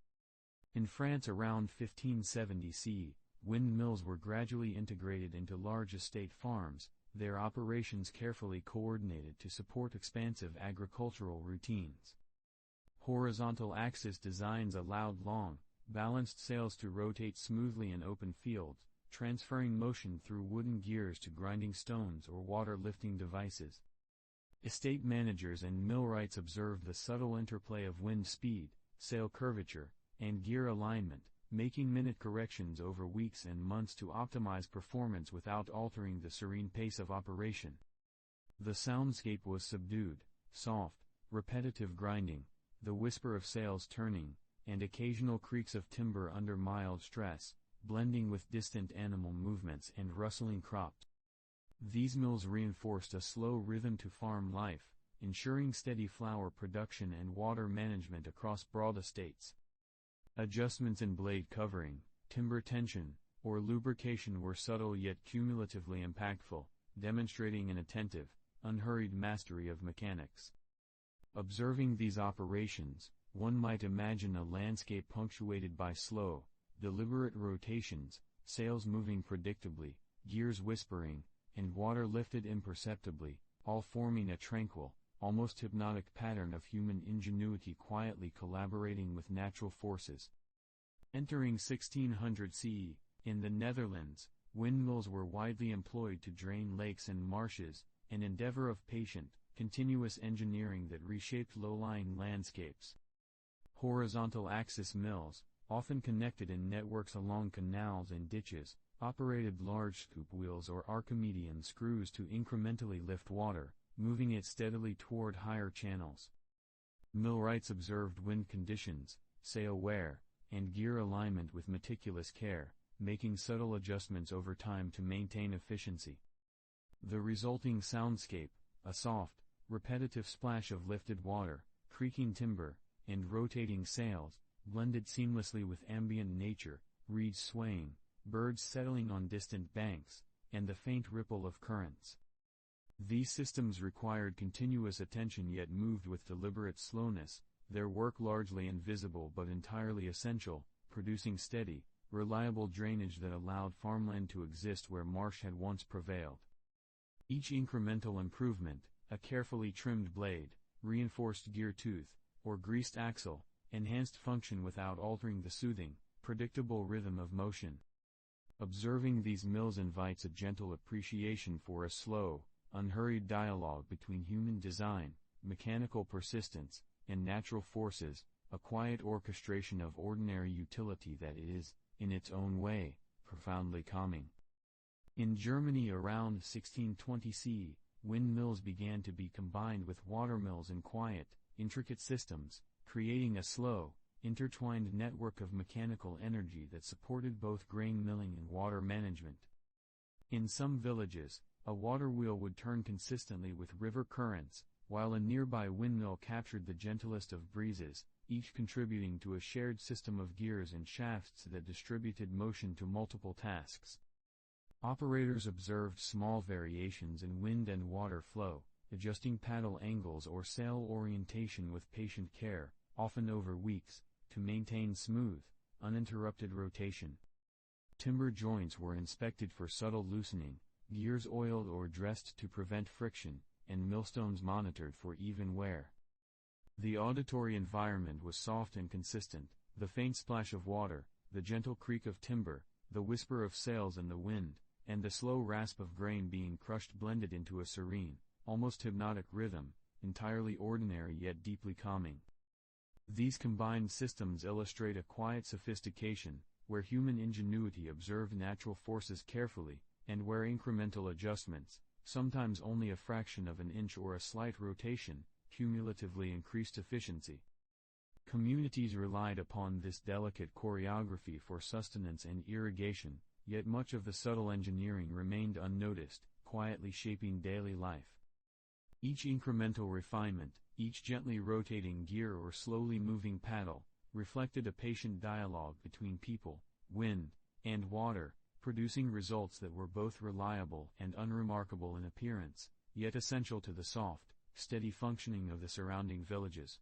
In France around 1570 CE, windmills were gradually integrated into large estate farms, their operations carefully coordinated to support expansive agricultural routines. Horizontal axis designs allowed long, balanced sails to rotate smoothly in open fields, transferring motion through wooden gears to grinding stones or water-lifting devices. Estate managers and millwrights observed the subtle interplay of wind speed, sail curvature, and gear alignment, making minute corrections over weeks and months to optimize performance without altering the serene pace of operation. The soundscape was subdued, soft, repetitive grinding, the whisper of sails turning, and occasional creaks of timber under mild stress, blending with distant animal movements and rustling crops. These mills reinforced a slow rhythm to farm life, ensuring steady flour production and water management across broad estates. Adjustments in blade covering, timber tension, or lubrication were subtle yet cumulatively impactful, demonstrating an attentive, unhurried mastery of mechanics. Observing these operations, one might imagine a landscape punctuated by slow, deliberate rotations, sails moving predictably, gears whispering, and water lifted imperceptibly, all forming a tranquil, almost hypnotic pattern of human ingenuity quietly collaborating with natural forces. Entering 1600 CE, in the Netherlands, windmills were widely employed to drain lakes and marshes, an endeavor of patient, continuous engineering that reshaped low-lying landscapes. Horizontal axis mills, often connected in networks along canals and ditches, operated large scoop wheels or Archimedean screws to incrementally lift water, moving it steadily toward higher channels. Millwrights observed wind conditions, sail wear, and gear alignment with meticulous care, making subtle adjustments over time to maintain efficiency. The resulting soundscape, a soft, repetitive splash of lifted water, creaking timber, and rotating sails, blended seamlessly with ambient nature, reeds swaying, birds settling on distant banks, and the faint ripple of currents. These systems required continuous attention yet moved with deliberate slowness, their work largely invisible but entirely essential, producing steady, reliable drainage that allowed farmland to exist where marsh had once prevailed. Each incremental improvement, a carefully trimmed blade, reinforced gear tooth, or greased axle, enhanced function without altering the soothing, predictable rhythm of motion. Observing these mills invites a gentle appreciation for a slow, unhurried dialogue between human design, mechanical persistence, and natural forces, a quiet orchestration of ordinary utility that is, in its own way, profoundly calming. In Germany around 1620 CE, windmills began to be combined with watermills in quiet, intricate systems, creating a slow, intertwined network of mechanical energy that supported both grain milling and water management. In some villages, a water wheel would turn consistently with river currents, while a nearby windmill captured the gentlest of breezes, each contributing to a shared system of gears and shafts that distributed motion to multiple tasks. Operators observed small variations in wind and water flow, adjusting paddle angles or sail orientation with patient care, often over weeks, to maintain smooth, uninterrupted rotation. Timber joints were inspected for subtle loosening, gears oiled or dressed to prevent friction, and millstones monitored for even wear. The auditory environment was soft and consistent, the faint splash of water, the gentle creak of timber, the whisper of sails in the wind, and the slow rasp of grain being crushed blended into a serene, almost hypnotic rhythm, entirely ordinary yet deeply calming. These combined systems illustrate a quiet sophistication, where human ingenuity observed natural forces carefully, and where incremental adjustments, sometimes only a fraction of an inch or a slight rotation, cumulatively increased efficiency. Communities relied upon this delicate choreography for sustenance and irrigation, yet much of the subtle engineering remained unnoticed, quietly shaping daily life. Each incremental refinement, each gently rotating gear or slowly moving paddle, reflected a patient dialogue between people, wind, and water, producing results that were both reliable and unremarkable in appearance, yet essential to the soft, steady functioning of the surrounding villages.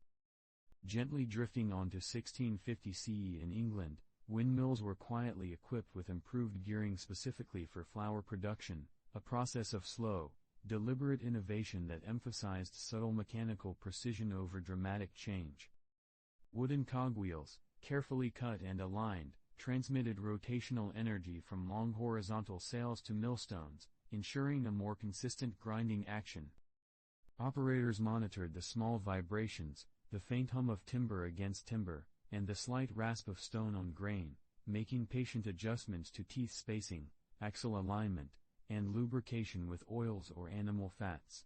Gently drifting onto 1650 CE in England, windmills were quietly equipped with improved gearing specifically for flour production, a process of slow, deliberate innovation that emphasized subtle mechanical precision over dramatic change. Wooden cogwheels, carefully cut and aligned, transmitted rotational energy from long horizontal sails to millstones, ensuring a more consistent grinding action. Operators monitored the small vibrations, the faint hum of timber against timber, and the slight rasp of stone on grain, making patient adjustments to teeth spacing, axle alignment, and lubrication with oils or animal fats.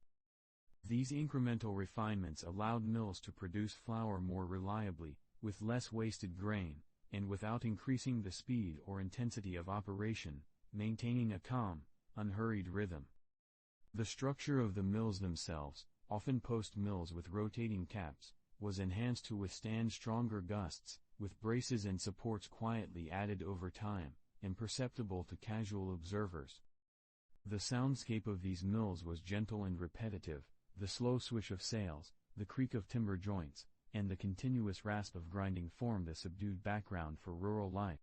These incremental refinements allowed mills to produce flour more reliably, with less wasted grain, and without increasing the speed or intensity of operation, maintaining a calm, unhurried rhythm. The structure of the mills themselves, often post mills with rotating caps, was enhanced to withstand stronger gusts, with braces and supports quietly added over time, imperceptible to casual observers. The soundscape of these mills was gentle and repetitive, the slow swish of sails, the creak of timber joints, and the continuous rasp of grinding formed a subdued background for rural life.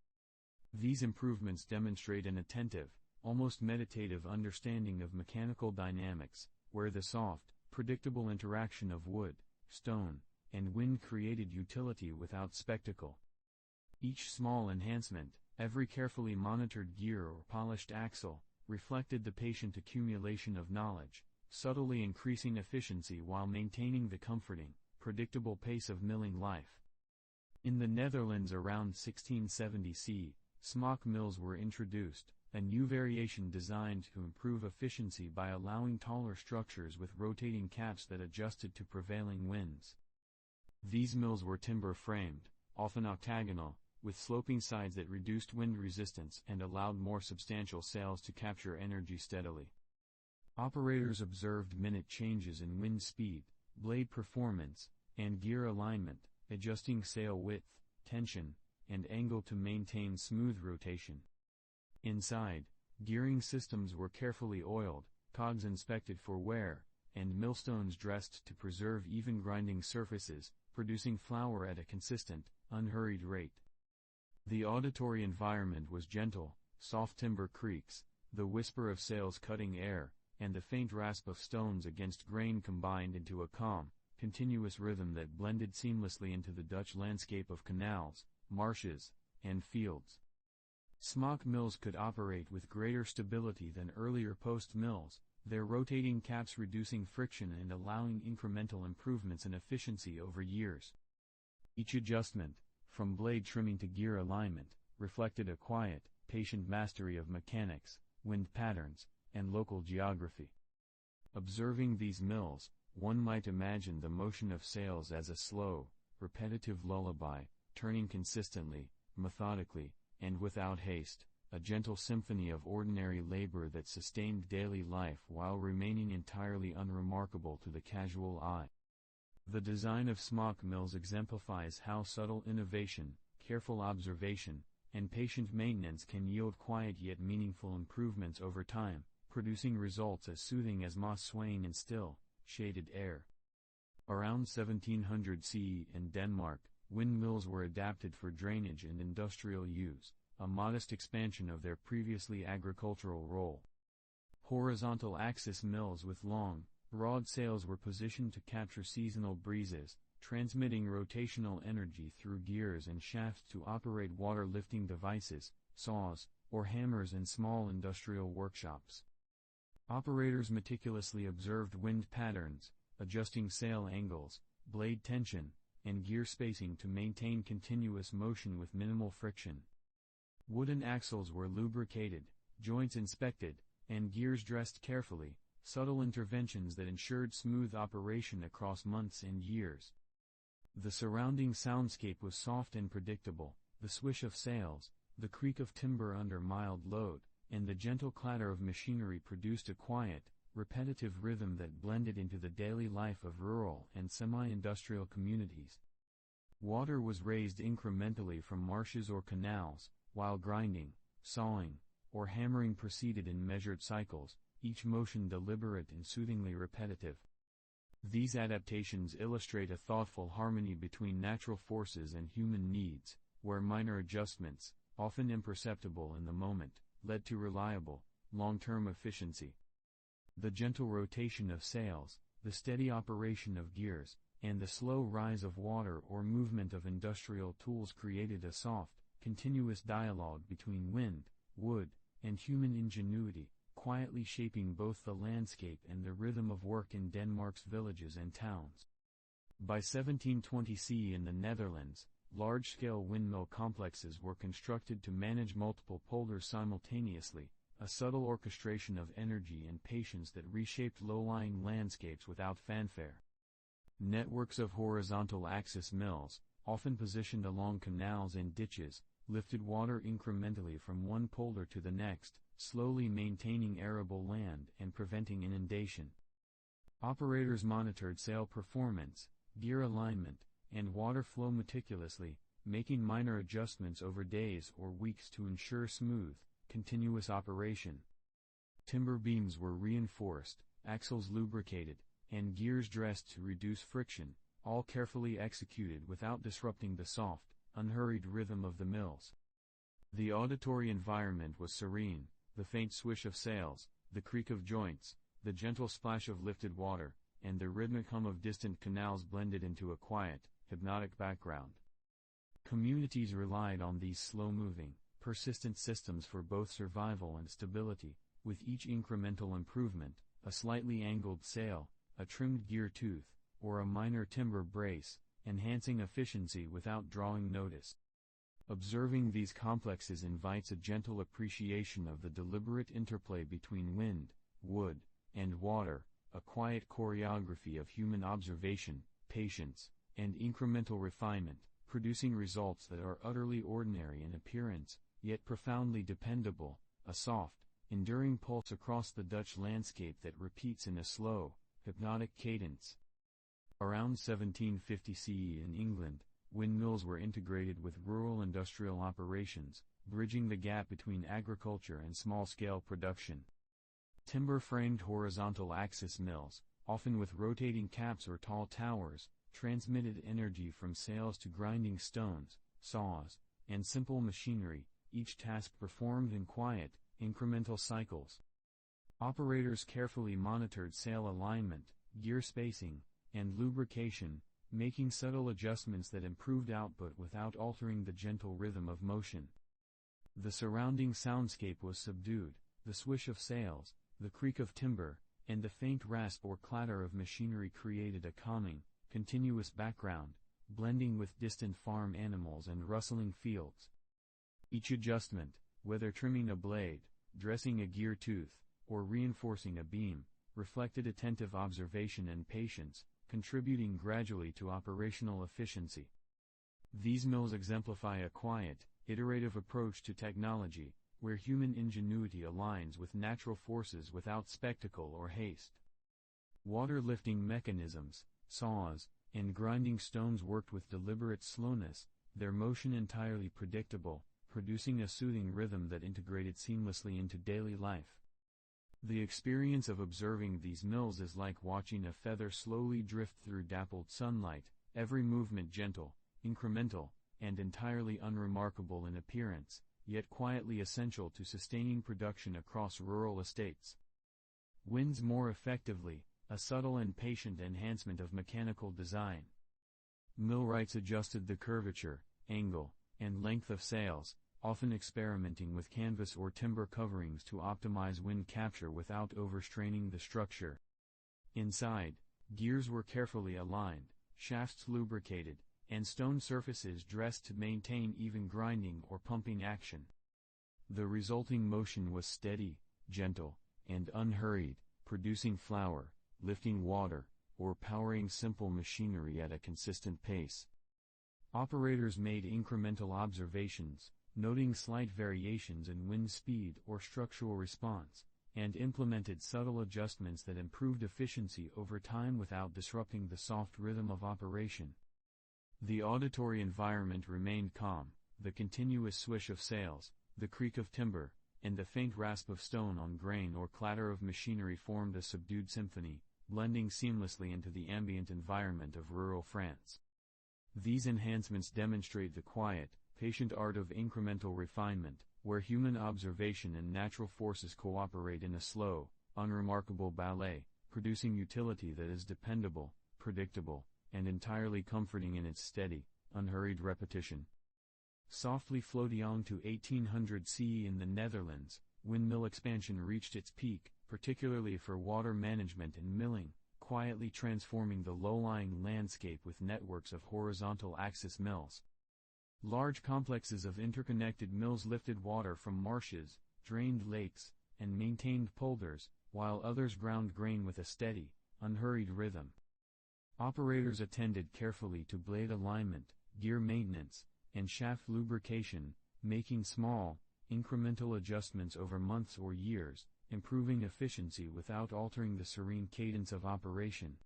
These improvements demonstrate an attentive, almost meditative understanding of mechanical dynamics, where the soft, predictable interaction of wood, stone, and wind created utility without spectacle. Each small enhancement, every carefully monitored gear or polished axle, reflected the patient accumulation of knowledge, subtly increasing efficiency while maintaining the comforting, predictable pace of milling life. In the Netherlands around 1670 CE, smock mills were introduced, a new variation designed to improve efficiency by allowing taller structures with rotating caps that adjusted to prevailing winds. These mills were timber-framed, often octagonal, with sloping sides that reduced wind resistance and allowed more substantial sails to capture energy steadily. Operators observed minute changes in wind speed, blade performance, and gear alignment, adjusting sail width, tension, and angle to maintain smooth rotation. Inside, gearing systems were carefully oiled, cogs inspected for wear, and millstones dressed to preserve even grinding surfaces, producing flour at a consistent, unhurried rate. The auditory environment was gentle, soft timber creaks, the whisper of sails cutting air, and the faint rasp of stones against grain combined into a calm, continuous rhythm that blended seamlessly into the Dutch landscape of canals, marshes, and fields. Smock mills could operate with greater stability than earlier post mills, their rotating caps reducing friction and allowing incremental improvements in efficiency over years. Each adjustment, from blade trimming to gear alignment, reflected a quiet, patient mastery of mechanics, wind patterns, and local geography. Observing these mills, one might imagine the motion of sails as a slow, repetitive lullaby, turning consistently, methodically, and without haste, a gentle symphony of ordinary labor that sustained daily life while remaining entirely unremarkable to the casual eye. The design of smock mills exemplifies how subtle innovation, careful observation, and patient maintenance can yield quiet yet meaningful improvements over time, producing results as soothing as moss swaying in still, shaded air. Around 1700 CE in Denmark, windmills were adapted for drainage and industrial use, a modest expansion of their previously agricultural role. Horizontal axis mills with long, broad sails were positioned to capture seasonal breezes, transmitting rotational energy through gears and shafts to operate water lifting devices, saws, or hammers in small industrial workshops. Operators meticulously observed wind patterns, adjusting sail angles, blade tension, and gear spacing to maintain continuous motion with minimal friction. Wooden axles were lubricated, joints inspected, and gears dressed carefully, subtle interventions that ensured smooth operation across months and years. The surrounding soundscape was soft and predictable, the swish of sails, the creak of timber under mild load, and the gentle clatter of machinery produced a quiet, repetitive rhythm that blended into the daily life of rural and semi-industrial communities. Water was raised incrementally from marshes or canals, while grinding, sawing, or hammering proceeded in measured cycles, each motion deliberate and soothingly repetitive. These adaptations illustrate a thoughtful harmony between natural forces and human needs, where minor adjustments, often imperceptible in the moment, led to reliable, long-term efficiency. The gentle rotation of sails, the steady operation of gears, and the slow rise of water or movement of industrial tools created a soft, continuous dialogue between wind, wood, and human ingenuity, quietly shaping both the landscape and the rhythm of work in Denmark's villages and towns. By 1720 CE in the Netherlands, large-scale windmill complexes were constructed to manage multiple polders simultaneously, a subtle orchestration of energy and patience that reshaped low-lying landscapes without fanfare. Networks of horizontal axis mills, often positioned along canals and ditches, lifted water incrementally from one polder to the next, slowly maintaining arable land and preventing inundation. Operators monitored sail performance, gear alignment, and water flow meticulously, making minor adjustments over days or weeks to ensure smooth, continuous operation. Timber beams were reinforced, axles lubricated, and gears dressed to reduce friction, all carefully executed without disrupting the soft, unhurried rhythm of the mills. The auditory environment was serene, the faint swish of sails, the creak of joints, the gentle splash of lifted water, and the rhythmic hum of distant canals blended into a quiet, hypnotic background. Communities relied on these slow-moving, persistent systems for both survival and stability, with each incremental improvement, a slightly angled sail, a trimmed gear tooth, or a minor timber brace, enhancing efficiency without drawing notice. Observing these complexes invites a gentle appreciation of the deliberate interplay between wind, wood, and water, a quiet choreography of human observation, patience, and incremental refinement, producing results that are utterly ordinary in appearance, yet profoundly dependable, a soft, enduring pulse across the Dutch landscape that repeats in a slow, hypnotic cadence. Around 1750 CE in England, windmills were integrated with rural industrial operations, bridging the gap between agriculture and small-scale production. Timber-framed horizontal axis mills, often with rotating caps or tall towers, transmitted energy from sails to grinding stones, saws, and simple machinery, each task performed in quiet, incremental cycles. Operators carefully monitored sail alignment, gear spacing, and lubrication, making subtle adjustments that improved output without altering the gentle rhythm of motion. The surrounding soundscape was subdued, the swish of sails, the creak of timber, and the faint rasp or clatter of machinery created a calming, continuous background, blending with distant farm animals and rustling fields. Each adjustment, whether trimming a blade, dressing a gear tooth, or reinforcing a beam, reflected attentive observation and patience, contributing gradually to operational efficiency. These mills exemplify a quiet, iterative approach to technology, where human ingenuity aligns with natural forces without spectacle or haste. Water-lifting mechanisms, saws, and grinding stones worked with deliberate slowness, their motion entirely predictable, producing a soothing rhythm that integrated seamlessly into daily life. The experience of observing these mills is like watching a feather slowly drift through dappled sunlight, every movement gentle, incremental, and entirely unremarkable in appearance, yet quietly essential to sustaining production across rural estates. Winds more effectively, a subtle and patient enhancement of mechanical design. Millwrights adjusted the curvature, angle, and length of sails, often experimenting with canvas or timber coverings to optimize wind capture without overstraining the structure. Inside, gears were carefully aligned, shafts lubricated, and stone surfaces dressed to maintain even grinding or pumping action. The resulting motion was steady, gentle, and unhurried, producing flour, lifting water, or powering simple machinery at a consistent pace. Operators made incremental observations, noting slight variations in wind speed or structural response, and implemented subtle adjustments that improved efficiency over time without disrupting the soft rhythm of operation. The auditory environment remained calm, the continuous swish of sails, the creak of timber, and the faint rasp of stone on grain or clatter of machinery formed a subdued symphony, blending seamlessly into the ambient environment of rural France. These enhancements demonstrate the quiet, patient art of incremental refinement, where human observation and natural forces cooperate in a slow, unremarkable ballet, producing utility that is dependable, predictable, and entirely comforting in its steady, unhurried repetition. Softly floating to 1800 CE in the Netherlands, windmill expansion reached its peak, particularly for water management and milling, quietly transforming the low-lying landscape with networks of horizontal axis mills. Large complexes of interconnected mills lifted water from marshes, drained lakes, and maintained polders, while others ground grain with a steady, unhurried rhythm. Operators attended carefully to blade alignment, gear maintenance, and shaft lubrication, making small, incremental adjustments over months or years, improving efficiency without altering the serene cadence of operation.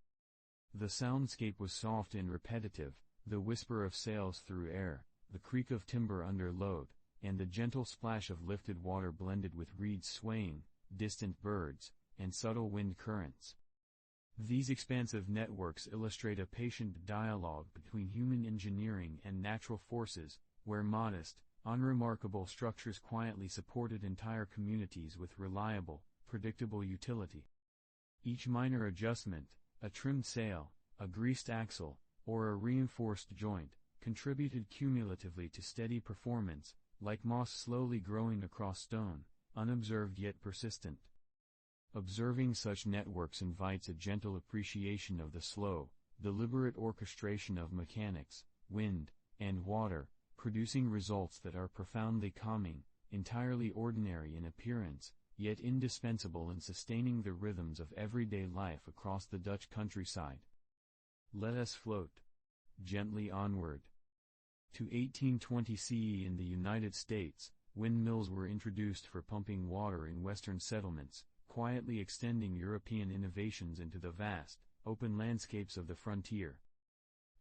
The soundscape was soft and repetitive, the whisper of sails through air, the creak of timber under load, and the gentle splash of lifted water blended with reeds swaying, distant birds, and subtle wind currents. These expansive networks illustrate a patient dialogue between human engineering and natural forces, where modest, unremarkable structures quietly supported entire communities with reliable, predictable utility. Each minor adjustment, a trimmed sail, a greased axle, or a reinforced joint, contributed cumulatively to steady performance, like moss slowly growing across stone, unobserved yet persistent. Observing such networks invites a gentle appreciation of the slow, deliberate orchestration of mechanics, wind, and water, producing results that are profoundly calming, entirely ordinary in appearance, yet indispensable in sustaining the rhythms of everyday life across the Dutch countryside. Let us float gently onward. To 1820 CE in the United States, windmills were introduced for pumping water in western settlements, quietly extending European innovations into the vast, open landscapes of the frontier.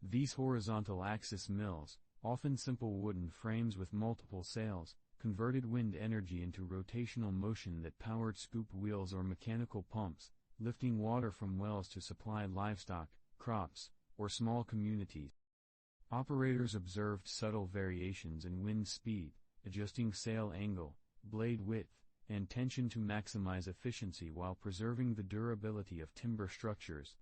These horizontal axis mills, often simple wooden frames with multiple sails, converted wind energy into rotational motion that powered scoop wheels or mechanical pumps, lifting water from wells to supply livestock, crops, or small communities. Operators observed subtle variations in wind speed, adjusting sail angle, blade width, and tension to maximize efficiency while preserving the durability of timber structures.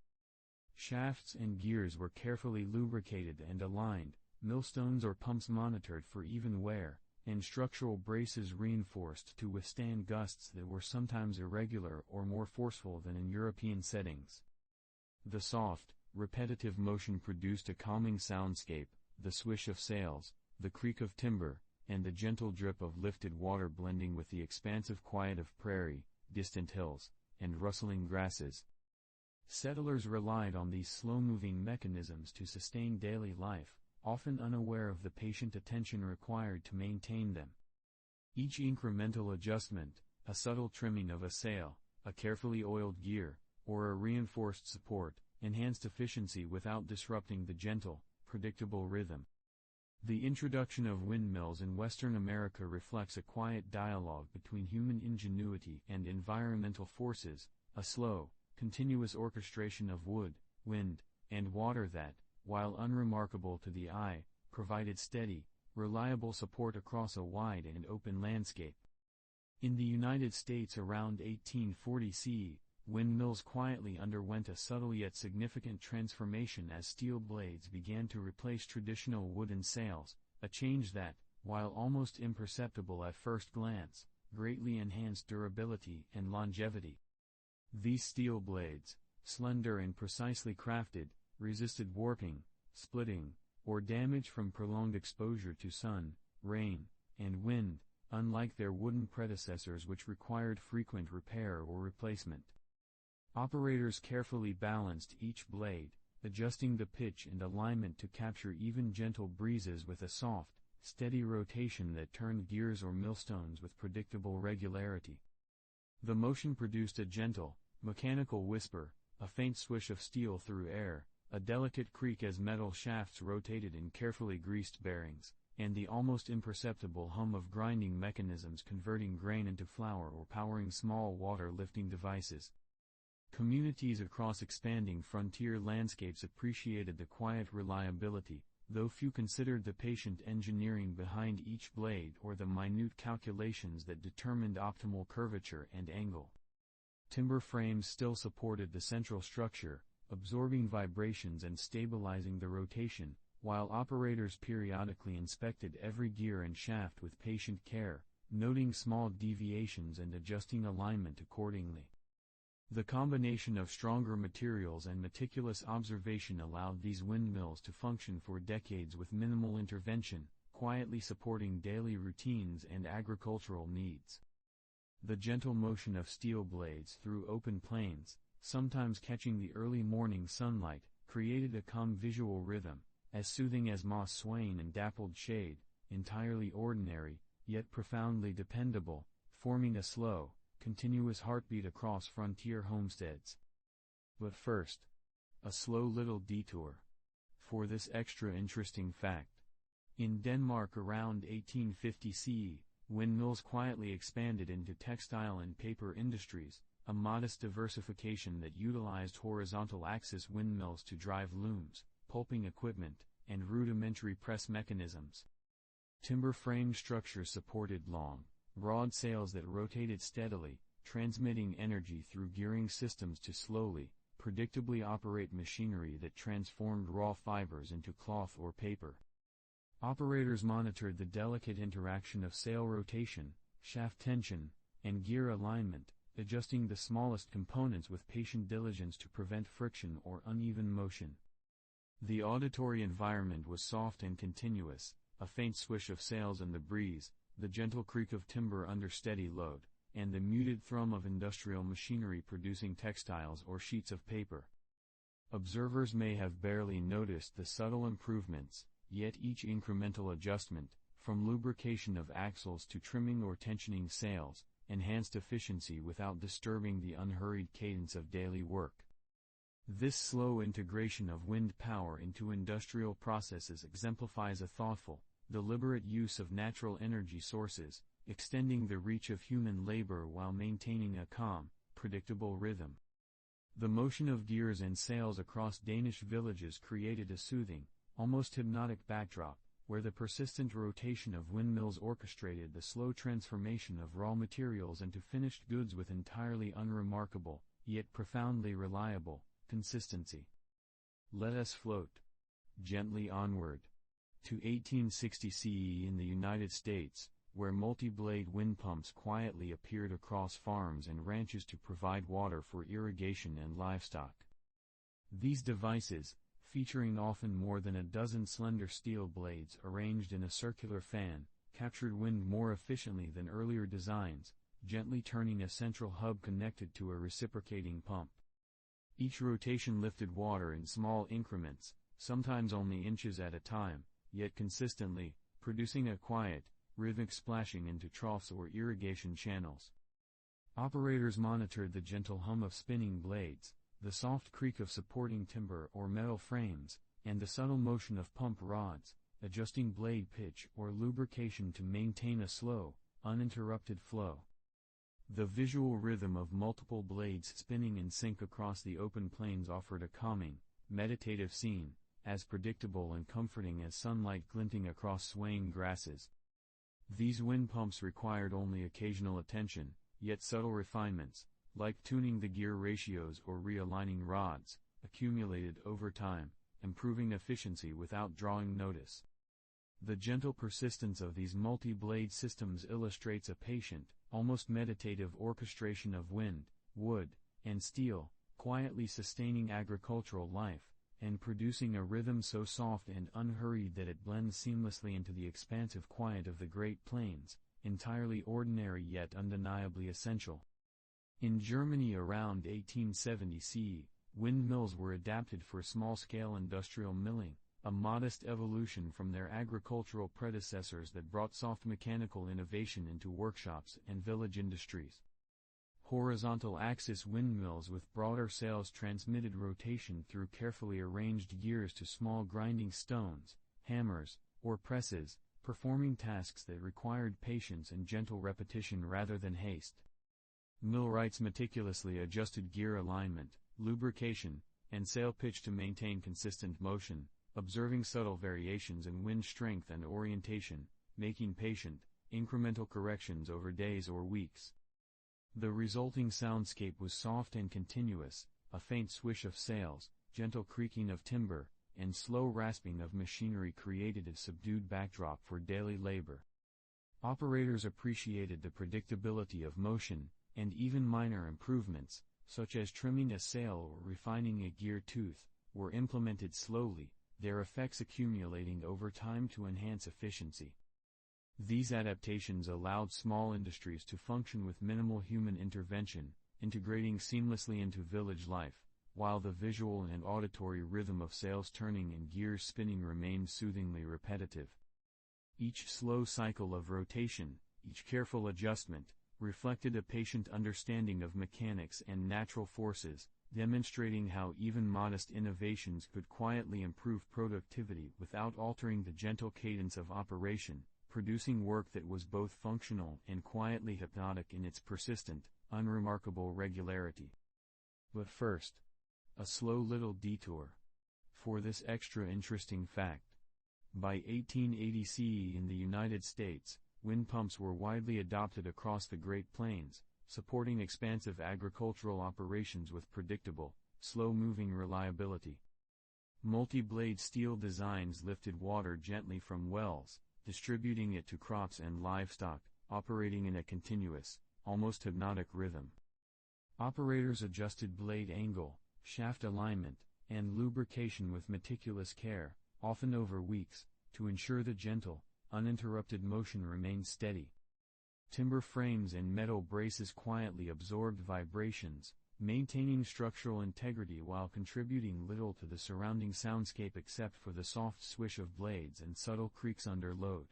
Shafts and gears were carefully lubricated and aligned, millstones or pumps monitored for even wear, and structural braces reinforced to withstand gusts that were sometimes irregular or more forceful than in European settings. The soft, repetitive motion produced a calming soundscape, the swish of sails, the creak of timber, and the gentle drip of lifted water blending with the expansive quiet of prairie, distant hills, and rustling grasses. Settlers relied on these slow-moving mechanisms to sustain daily life, often unaware of the patient attention required to maintain them. Each incremental adjustment, a subtle trimming of a sail, a carefully oiled gear, or a reinforced support, enhanced efficiency without disrupting the gentle, predictable rhythm. The introduction of windmills in Western America reflects a quiet dialogue between human ingenuity and environmental forces, a slow, continuous orchestration of wood, wind, and water that, while unremarkable to the eye, provided steady, reliable support across a wide and open landscape. In the United States around 1840 CE, windmills quietly underwent a subtle yet significant transformation as steel blades began to replace traditional wooden sails, a change that, while almost imperceptible at first glance, greatly enhanced durability and longevity. These steel blades, slender and precisely crafted, resisted warping, splitting, or damage from prolonged exposure to sun, rain, and wind, unlike their wooden predecessors which required frequent repair or replacement. Operators carefully balanced each blade, adjusting the pitch and alignment to capture even gentle breezes with a soft, steady rotation that turned gears or millstones with predictable regularity. The motion produced a gentle, mechanical whisper, a faint swish of steel through air, a delicate creak as metal shafts rotated in carefully greased bearings, and the almost imperceptible hum of grinding mechanisms converting grain into flour or powering small water-lifting devices. Communities across expanding frontier landscapes appreciated the quiet reliability, though few considered the patient engineering behind each blade or the minute calculations that determined optimal curvature and angle. Timber frames still supported the central structure, absorbing vibrations and stabilizing the rotation, while operators periodically inspected every gear and shaft with patient care, noting small deviations and adjusting alignment accordingly. The combination of stronger materials and meticulous observation allowed these windmills to function for decades with minimal intervention, quietly supporting daily routines and agricultural needs. The gentle motion of steel blades through open plains, sometimes catching the early morning sunlight, created a calm visual rhythm, as soothing as moss swaying in dappled shade, entirely ordinary, yet profoundly dependable, forming a slow, continuous heartbeat across frontier homesteads. But first, a slow little detour. For this extra interesting fact. In Denmark around 1850 CE, windmills quietly expanded into textile and paper industries, a modest diversification that utilized horizontal axis windmills to drive looms, pulping equipment, and rudimentary press mechanisms. Timber frame structures supported long, broad sails that rotated steadily, transmitting energy through gearing systems to slowly, predictably operate machinery that transformed raw fibers into cloth or paper. Operators monitored the delicate interaction of sail rotation, shaft tension, and gear alignment, adjusting the smallest components with patient diligence to prevent friction or uneven motion. The auditory environment was soft and continuous, a faint swish of sails in the breeze, the gentle creak of timber under steady load, and the muted thrum of industrial machinery producing textiles or sheets of paper. Observers may have barely noticed the subtle improvements, yet each incremental adjustment, from lubrication of axles to trimming or tensioning sails, enhanced efficiency without disturbing the unhurried cadence of daily work. This slow integration of wind power into industrial processes exemplifies a thoughtful, deliberate use of natural energy sources, extending the reach of human labor while maintaining a calm, predictable rhythm. The motion of gears and sails across Danish villages created a soothing, almost hypnotic backdrop, where the persistent rotation of windmills orchestrated the slow transformation of raw materials into finished goods with entirely unremarkable, yet profoundly reliable, consistency. Let us float gently onward to 1860 CE in the United States, where multi-blade wind pumps quietly appeared across farms and ranches to provide water for irrigation and livestock. These devices, featuring often more than a dozen slender steel blades arranged in a circular fan, captured wind more efficiently than earlier designs, gently turning a central hub connected to a reciprocating pump. Each rotation lifted water in small increments, sometimes only inches at a time, yet consistently, producing a quiet, rhythmic splashing into troughs or irrigation channels. Operators monitored the gentle hum of spinning blades, the soft creak of supporting timber or metal frames, and the subtle motion of pump rods, adjusting blade pitch or lubrication to maintain a slow, uninterrupted flow. The visual rhythm of multiple blades spinning in sync across the open plains offered a calming, meditative scene, as predictable and comforting as sunlight glinting across swaying grasses. These wind pumps required only occasional attention, yet subtle refinements, like tuning the gear ratios or realigning rods, accumulated over time, improving efficiency without drawing notice. The gentle persistence of these multi-blade systems illustrates a patient, almost meditative orchestration of wind, wood, and steel, quietly sustaining agricultural life, and producing a rhythm so soft and unhurried that it blends seamlessly into the expansive quiet of the Great Plains, entirely ordinary yet undeniably essential. In Germany around 1870 CE, windmills were adapted for small-scale industrial milling, a modest evolution from their agricultural predecessors that brought soft mechanical innovation into workshops and village industries. Horizontal axis windmills with broader sails transmitted rotation through carefully arranged gears to small grinding stones, hammers, or presses, performing tasks that required patience and gentle repetition rather than haste. Millwrights meticulously adjusted gear alignment, lubrication, and sail pitch to maintain consistent motion, observing subtle variations in wind strength and orientation, making patient, incremental corrections over days or weeks. The resulting soundscape was soft and continuous, a faint swish of sails, gentle creaking of timber, and slow rasping of machinery created a subdued backdrop for daily labor. Operators appreciated the predictability of motion, and even minor improvements, such as trimming a sail or refining a gear tooth, were implemented slowly, their effects accumulating over time to enhance efficiency. These adaptations allowed small industries to function with minimal human intervention, integrating seamlessly into village life, while the visual and auditory rhythm of sails turning and gears spinning remained soothingly repetitive. Each slow cycle of rotation, each careful adjustment, reflected a patient understanding of mechanics and natural forces, demonstrating how even modest innovations could quietly improve productivity without altering the gentle cadence of operation, producing work that was both functional and quietly hypnotic in its persistent, unremarkable regularity. But first, a slow little detour. For this extra interesting fact. By 1880 CE in the United States, wind pumps were widely adopted across the Great Plains, supporting expansive agricultural operations with predictable, slow-moving reliability. Multi-blade steel designs lifted water gently from wells, distributing it to crops and livestock, operating in a continuous, almost hypnotic rhythm. Operators adjusted blade angle, shaft alignment, and lubrication with meticulous care, often over weeks, to ensure the gentle, uninterrupted motion remained steady. Timber frames and metal braces quietly absorbed vibrations, maintaining structural integrity while contributing little to the surrounding soundscape except for the soft swish of blades and subtle creaks under load.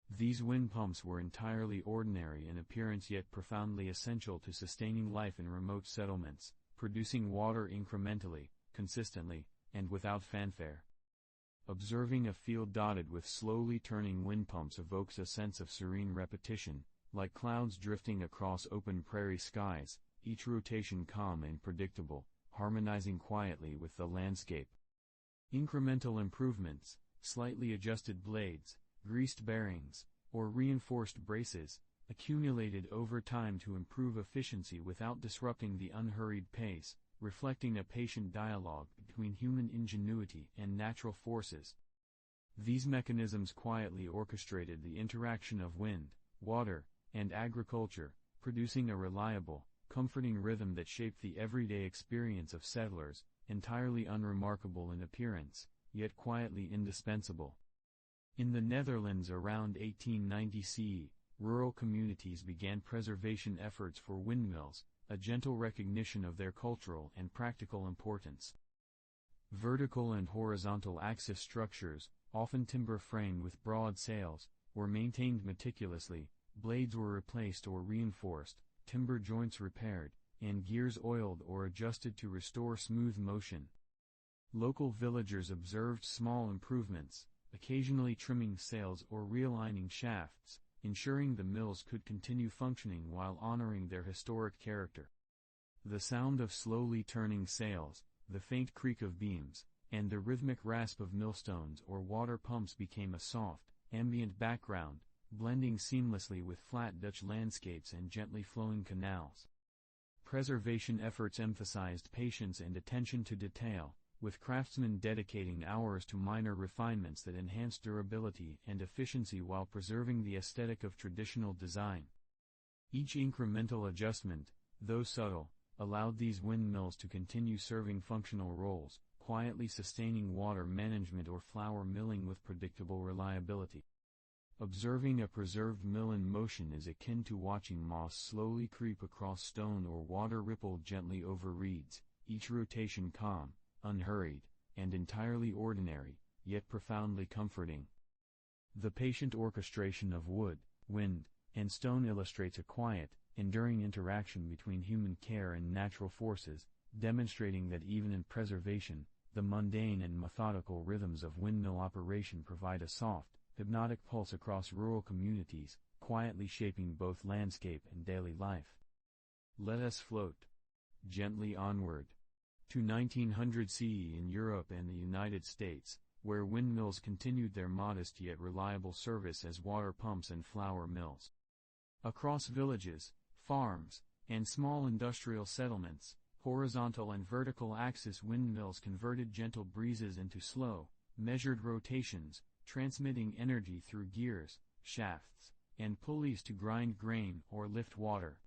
These wind pumps were entirely ordinary in appearance yet profoundly essential to sustaining life in remote settlements, producing water incrementally, consistently, and without fanfare. Observing a field dotted with slowly turning wind pumps evokes a sense of serene repetition, like clouds drifting across open prairie skies, each rotation calm and predictable, harmonizing quietly with the landscape. Incremental improvements, slightly adjusted blades, greased bearings, or reinforced braces, accumulated over time to improve efficiency without disrupting the unhurried pace, reflecting a patient dialogue between human ingenuity and natural forces. These mechanisms quietly orchestrated the interaction of wind, water, and agriculture, producing a reliable, comforting rhythm that shaped the everyday experience of settlers, entirely unremarkable in appearance, yet quietly indispensable. In the Netherlands around 1890 CE, rural communities began preservation efforts for windmills, a gentle recognition of their cultural and practical importance. Vertical and horizontal axis structures, often timber-framed with broad sails, were maintained meticulously, blades were replaced or reinforced, timber joints repaired, and gears oiled or adjusted to restore smooth motion. Local villagers observed small improvements, occasionally trimming sails or realigning shafts, ensuring the mills could continue functioning while honoring their historic character. The sound of slowly turning sails, the faint creak of beams, and the rhythmic rasp of millstones or water pumps became a soft, ambient background, blending seamlessly with flat Dutch landscapes and gently flowing canals. Preservation efforts emphasized patience and attention to detail, with craftsmen dedicating hours to minor refinements that enhance durability and efficiency while preserving the aesthetic of traditional design. Each incremental adjustment, though subtle, allowed these windmills to continue serving functional roles, quietly sustaining water management or flour milling with predictable reliability. Observing a preserved mill in motion is akin to watching moss slowly creep across stone or water ripple gently over reeds, each rotation calm, unhurried, and entirely ordinary, yet profoundly comforting. The patient orchestration of wood, wind, and stone illustrates a quiet, enduring interaction between human care and natural forces, demonstrating that even in preservation, the mundane and methodical rhythms of windmill operation provide a soft, hypnotic pulse across rural communities, quietly shaping both landscape and daily life. Let us float gently onward to 1900 CE in Europe and the United States, where windmills continued their modest yet reliable service as water pumps and flour mills. Across villages, farms, and small industrial settlements, horizontal and vertical axis windmills converted gentle breezes into slow, measured rotations, transmitting energy through gears, shafts, and pulleys to grind grain or lift water.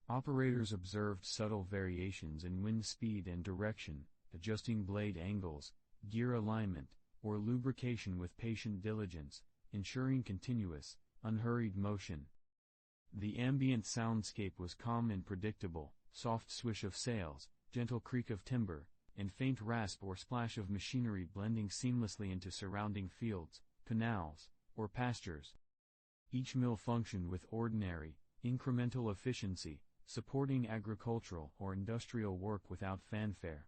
Operators observed subtle variations in wind speed and direction, adjusting blade angles, gear alignment, or lubrication with patient diligence, ensuring continuous, unhurried motion. The ambient soundscape was calm and predictable, soft swish of sails, gentle creak of timber, and faint rasp or splash of machinery blending seamlessly into surrounding fields, canals, or pastures. Each mill functioned with ordinary, incremental efficiency, supporting agricultural or industrial work without fanfare.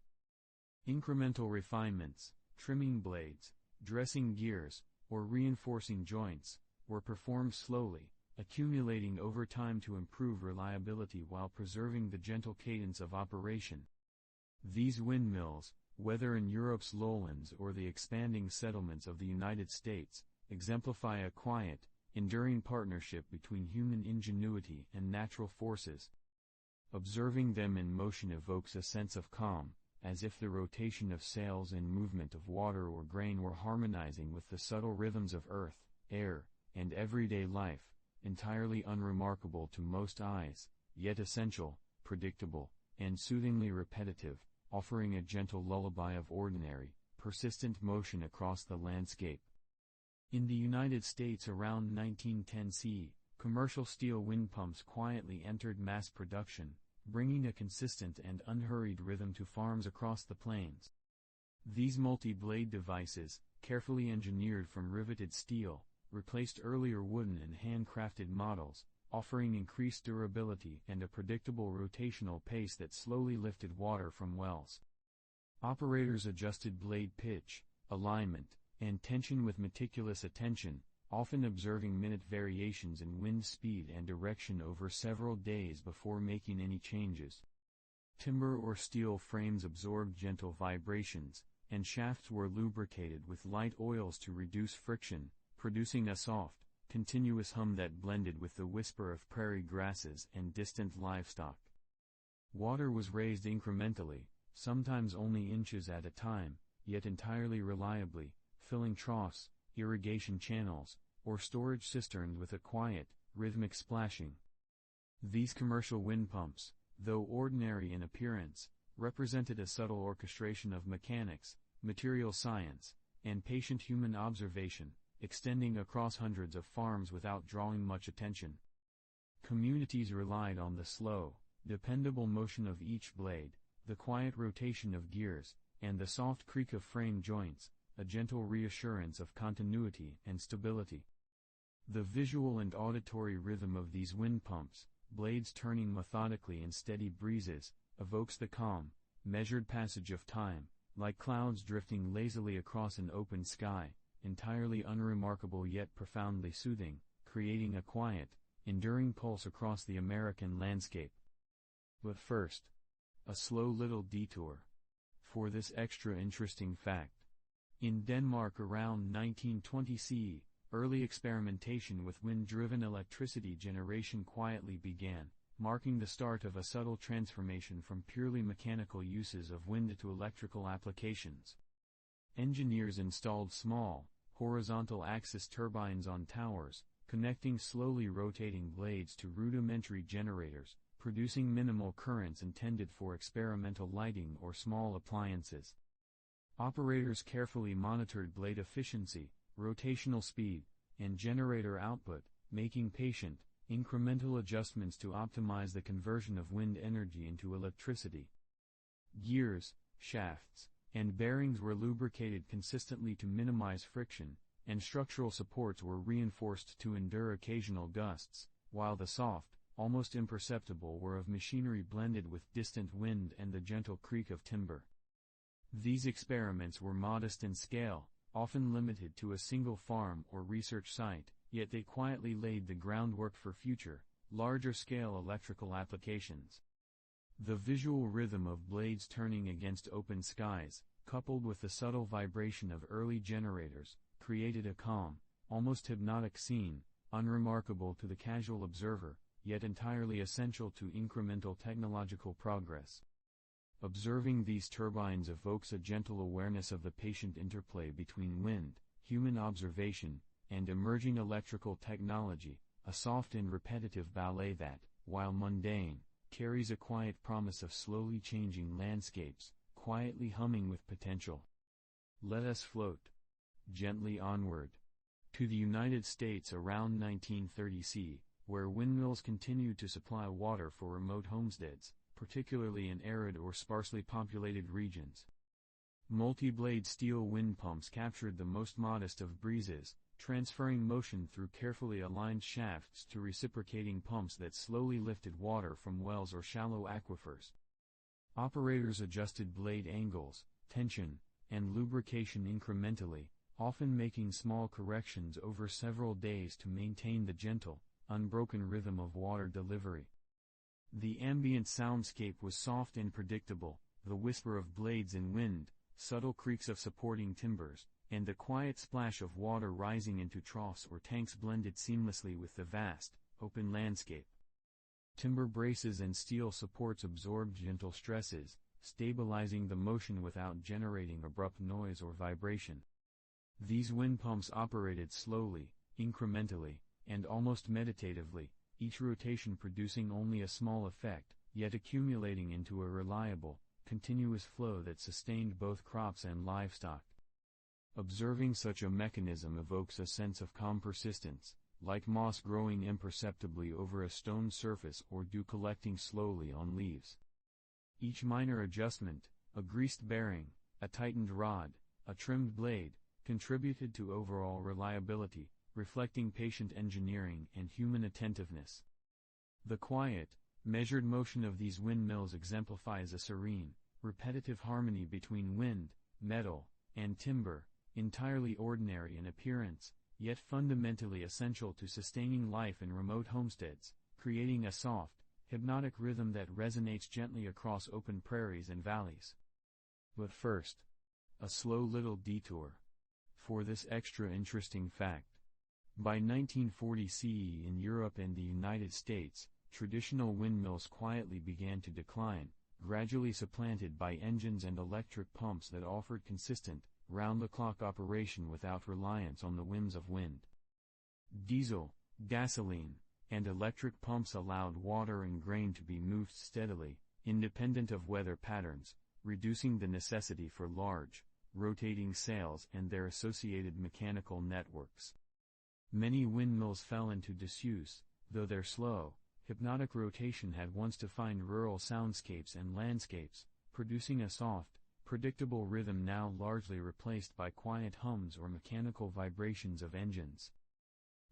Incremental refinements, trimming blades, dressing gears, or reinforcing joints, were performed slowly, accumulating over time to improve reliability while preserving the gentle cadence of operation. These windmills, whether in Europe's lowlands or the expanding settlements of the United States, exemplify a quiet, enduring partnership between human ingenuity and natural forces. Observing them in motion evokes a sense of calm, as if the rotation of sails and movement of water or grain were harmonizing with the subtle rhythms of earth, air, and everyday life, entirely unremarkable to most eyes, yet essential, predictable, and soothingly repetitive, offering a gentle lullaby of ordinary, persistent motion across the landscape. In the United States around 1910 CE, commercial steel wind pumps quietly entered mass production, bringing a consistent and unhurried rhythm to farms across the plains. These multi-blade devices, carefully engineered from riveted steel, replaced earlier wooden and handcrafted models, offering increased durability and a predictable rotational pace that slowly lifted water from wells. Operators adjusted blade pitch, alignment, and tension with meticulous attention, often observing minute variations in wind speed and direction over several days before making any changes. Timber or steel frames absorbed gentle vibrations, and shafts were lubricated with light oils to reduce friction, producing a soft, continuous hum that blended with the whisper of prairie grasses and distant livestock. Water was raised incrementally, sometimes only inches at a time, yet entirely reliably, filling troughs, irrigation channels, or storage cisterns with a quiet, rhythmic splashing. These commercial wind pumps, though ordinary in appearance, represented a subtle orchestration of mechanics, material science, and patient human observation, extending across hundreds of farms without drawing much attention. Communities relied on the slow, dependable motion of each blade, the quiet rotation of gears, and the soft creak of frame joints, a gentle reassurance of continuity and stability. The visual and auditory rhythm of these wind pumps, blades turning methodically in steady breezes, evokes the calm, measured passage of time, like clouds drifting lazily across an open sky, entirely unremarkable yet profoundly soothing, creating a quiet, enduring pulse across the American landscape. But first, a slow little detour. For this extra interesting fact. In Denmark around 1920 CE, early experimentation with wind-driven electricity generation quietly began, marking the start of a subtle transformation from purely mechanical uses of wind to electrical applications. Engineers installed small, horizontal axis turbines on towers, connecting slowly rotating blades to rudimentary generators, producing minimal currents intended for experimental lighting or small appliances. Operators carefully monitored blade efficiency, rotational speed, and generator output, making patient, incremental adjustments to optimize the conversion of wind energy into electricity. Gears, shafts, and bearings were lubricated consistently to minimize friction, and structural supports were reinforced to endure occasional gusts, while the soft, almost imperceptible whir of machinery blended with distant wind and the gentle creak of timber. These experiments were modest in scale, often limited to a single farm or research site, yet they quietly laid the groundwork for future, larger-scale electrical applications. The visual rhythm of blades turning against open skies, coupled with the subtle vibration of early generators, created a calm, almost hypnotic scene, unremarkable to the casual observer, yet entirely essential to incremental technological progress. Observing these turbines evokes a gentle awareness of the patient interplay between wind, human observation, and emerging electrical technology, a soft and repetitive ballet that, while mundane, carries a quiet promise of slowly changing landscapes, quietly humming with potential. Let us float gently onward to the United States around 1930 CE, where windmills continued to supply water for remote homesteads, particularly in arid or sparsely populated regions. Multi-blade steel wind pumps captured the most modest of breezes, transferring motion through carefully aligned shafts to reciprocating pumps that slowly lifted water from wells or shallow aquifers. Operators adjusted blade angles, tension, and lubrication incrementally, often making small corrections over several days to maintain the gentle, unbroken rhythm of water delivery. The ambient soundscape was soft and predictable, the whisper of blades in wind, subtle creaks of supporting timbers, and the quiet splash of water rising into troughs or tanks blended seamlessly with the vast, open landscape. Timber braces and steel supports absorbed gentle stresses, stabilizing the motion without generating abrupt noise or vibration. These wind pumps operated slowly, incrementally, and almost meditatively, each rotation producing only a small effect, yet accumulating into a reliable, continuous flow that sustained both crops and livestock. Observing such a mechanism evokes a sense of calm persistence, like moss growing imperceptibly over a stone surface or dew collecting slowly on leaves. Each minor adjustment, a greased bearing, a tightened rod, a trimmed blade, contributed to overall reliability, reflecting patient engineering and human attentiveness. The quiet, measured motion of these windmills exemplifies a serene, repetitive harmony between wind, metal, and timber, entirely ordinary in appearance, yet fundamentally essential to sustaining life in remote homesteads, creating a soft, hypnotic rhythm that resonates gently across open prairies and valleys. But first, a slow little detour for this extra interesting fact. By 1940 CE in Europe and the United States, traditional windmills quietly began to decline, gradually supplanted by engines and electric pumps that offered consistent, round-the-clock operation without reliance on the whims of wind. Diesel, gasoline, and electric pumps allowed water and grain to be moved steadily, independent of weather patterns, reducing the necessity for large, rotating sails and their associated mechanical networks. Many windmills fell into disuse, though their slow, hypnotic rotation had once defined rural soundscapes and landscapes, producing a soft, predictable rhythm now largely replaced by quiet hums or mechanical vibrations of engines.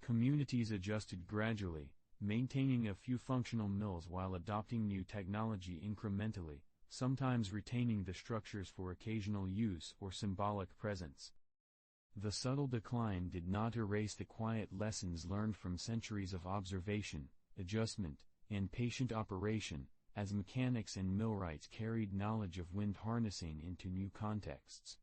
Communities adjusted gradually, maintaining a few functional mills while adopting new technology incrementally, sometimes retaining the structures for occasional use or symbolic presence. The subtle decline did not erase the quiet lessons learned from centuries of observation, adjustment, and patient operation, as mechanics and millwrights carried knowledge of wind harnessing into new contexts.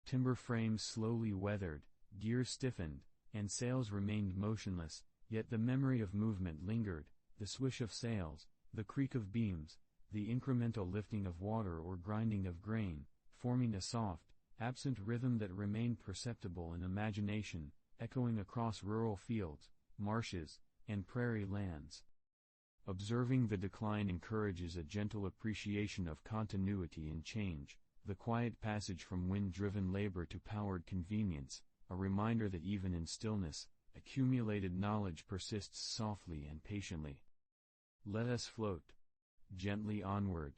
Timber frames slowly weathered, gears stiffened, and sails remained motionless, yet the memory of movement lingered, the swish of sails, the creak of beams, the incremental lifting of water or grinding of grain, forming a soft, absent rhythm that remained perceptible in imagination, echoing across rural fields, marshes, and prairie lands. Observing the decline encourages a gentle appreciation of continuity and change, the quiet passage from wind-driven labor to powered convenience, a reminder that even in stillness, accumulated knowledge persists softly and patiently. Let us float gently onward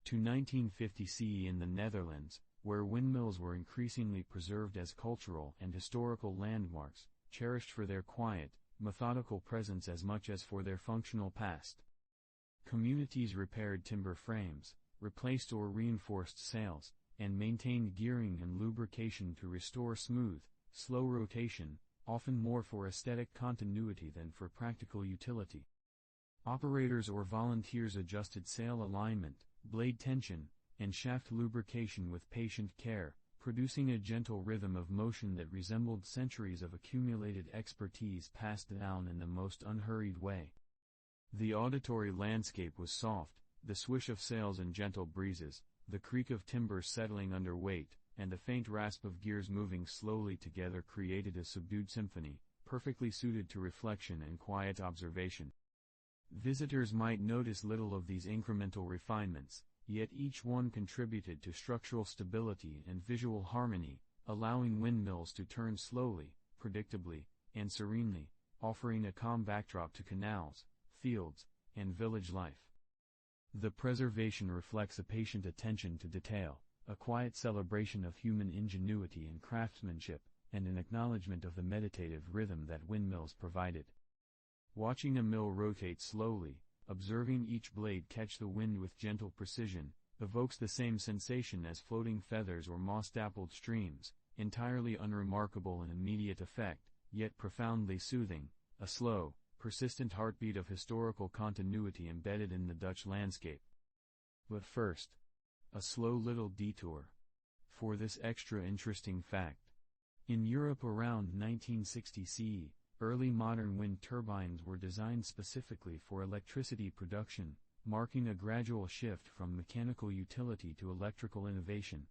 to 1950 CE in the Netherlands, where windmills were increasingly preserved as cultural and historical landmarks, cherished for their quiet, methodical presence as much as for their functional past. Communities repaired timber frames, replaced or reinforced sails, and maintained gearing and lubrication to restore smooth, slow rotation, often more for aesthetic continuity than for practical utility. Operators or volunteers adjusted sail alignment, blade tension, and shaft lubrication with patient care, producing a gentle rhythm of motion that resembled centuries of accumulated expertise passed down in the most unhurried way. The auditory landscape was soft, the swish of sails and gentle breezes, the creak of timbers settling under weight, and the faint rasp of gears moving slowly together created a subdued symphony, perfectly suited to reflection and quiet observation. Visitors might notice little of these incremental refinements, yet each one contributed to structural stability and visual harmony, allowing windmills to turn slowly, predictably, and serenely, offering a calm backdrop to canals, fields, and village life. The preservation reflects a patient attention to detail, a quiet celebration of human ingenuity and craftsmanship, and an acknowledgement of the meditative rhythm that windmills provided. Watching a mill rotate slowly, observing each blade catch the wind with gentle precision, evokes the same sensation as floating feathers or moss-dappled streams, entirely unremarkable in immediate effect, yet profoundly soothing, a slow, persistent heartbeat of historical continuity embedded in the Dutch landscape. But first, a slow little detour for this extra interesting fact. In Europe around 1960 CE, early modern wind turbines were designed specifically for electricity production, marking a gradual shift from mechanical utility to electrical innovation.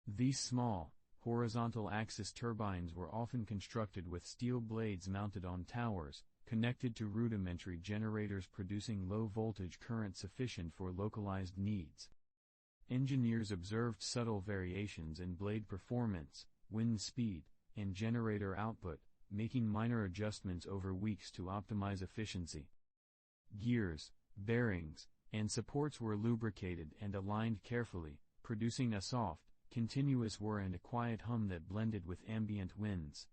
These small, horizontal axis turbines were often constructed with steel blades mounted on towers, connected to rudimentary generators producing low-voltage current sufficient for localized needs. Engineers observed subtle variations in blade performance, wind speed, and generator output, making minor adjustments over weeks to optimize efficiency. Gears, bearings, and supports were lubricated and aligned carefully, producing a soft, continuous whir and a quiet hum that blended with ambient winds.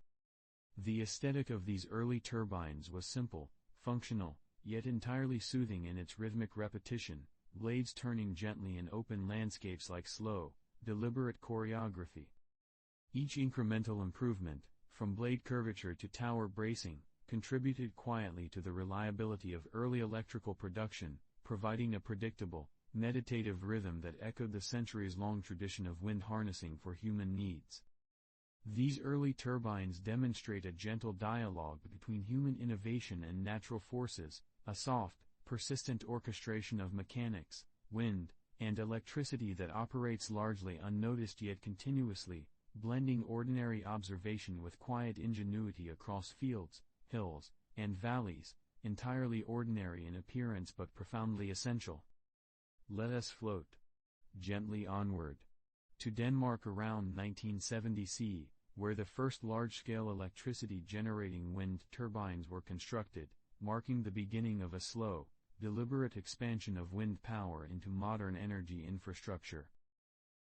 The aesthetic of these early turbines was simple, functional, yet entirely soothing in its rhythmic repetition, blades turning gently in open landscapes like slow, deliberate choreography. Each incremental improvement, from blade curvature to tower bracing, contributed quietly to the reliability of early electrical production, providing a predictable, meditative rhythm that echoed the centuries-long tradition of wind harnessing for human needs. These early turbines demonstrate a gentle dialogue between human innovation and natural forces, a soft, persistent orchestration of mechanics, wind, and electricity that operates largely unnoticed yet continuously, blending ordinary observation with quiet ingenuity across fields, hills, and valleys, entirely ordinary in appearance but profoundly essential. Let us float gently onward to Denmark around 1970 CE, where the first large-scale electricity-generating wind turbines were constructed, marking the beginning of a slow, deliberate expansion of wind power into modern energy infrastructure.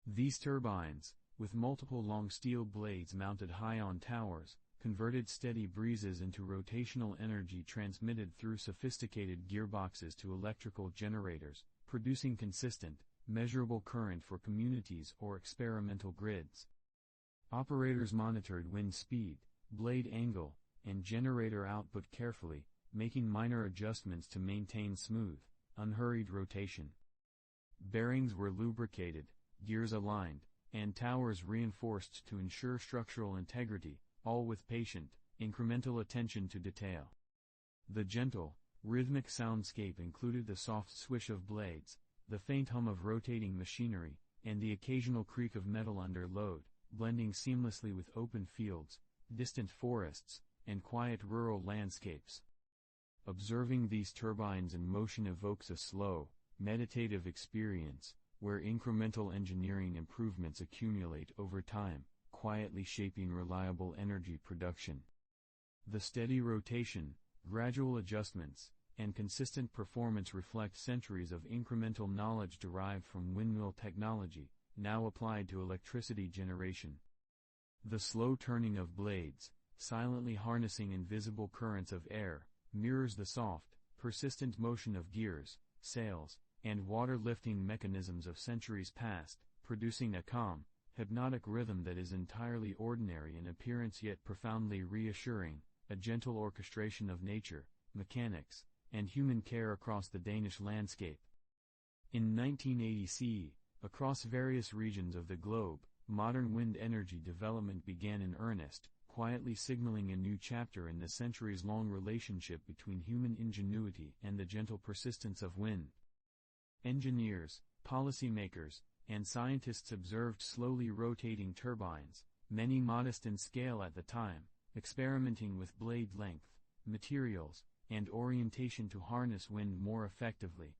These turbines, with multiple long steel blades mounted high on towers, converted steady breezes into rotational energy transmitted through sophisticated gearboxes to electrical generators, producing consistent, measurable current for communities or experimental grids. Operators monitored wind speed, blade angle, and generator output carefully, making minor adjustments to maintain smooth, unhurried rotation. Bearings were lubricated, gears aligned, and towers reinforced to ensure structural integrity, all with patient, incremental attention to detail. The gentle, Rhythmic soundscape included the soft swish of blades, the faint hum of rotating machinery, and the occasional creak of metal under load, blending seamlessly with open fields, distant forests, and quiet rural landscapes. Observing these turbines in motion evokes a slow, meditative experience, where incremental engineering improvements accumulate over time, quietly shaping reliable energy production. The steady rotation, gradual adjustments, and consistent performance reflect centuries of incremental knowledge derived from windmill technology, now applied to electricity generation. The slow turning of blades, silently harnessing invisible currents of air, mirrors the soft, persistent motion of gears, sails, and water-lifting mechanisms of centuries past, producing a calm, hypnotic rhythm that is entirely ordinary in appearance yet profoundly reassuring, a gentle orchestration of nature, mechanics, and human care across the Danish landscape. In 1980 CE, across various regions of the globe, modern wind energy development began in earnest, quietly signaling a new chapter in the centuries-long relationship between human ingenuity and the gentle persistence of wind. Engineers, policymakers, and scientists observed slowly rotating turbines, many modest in scale at the time, experimenting with blade length, materials, and orientation to harness wind more effectively.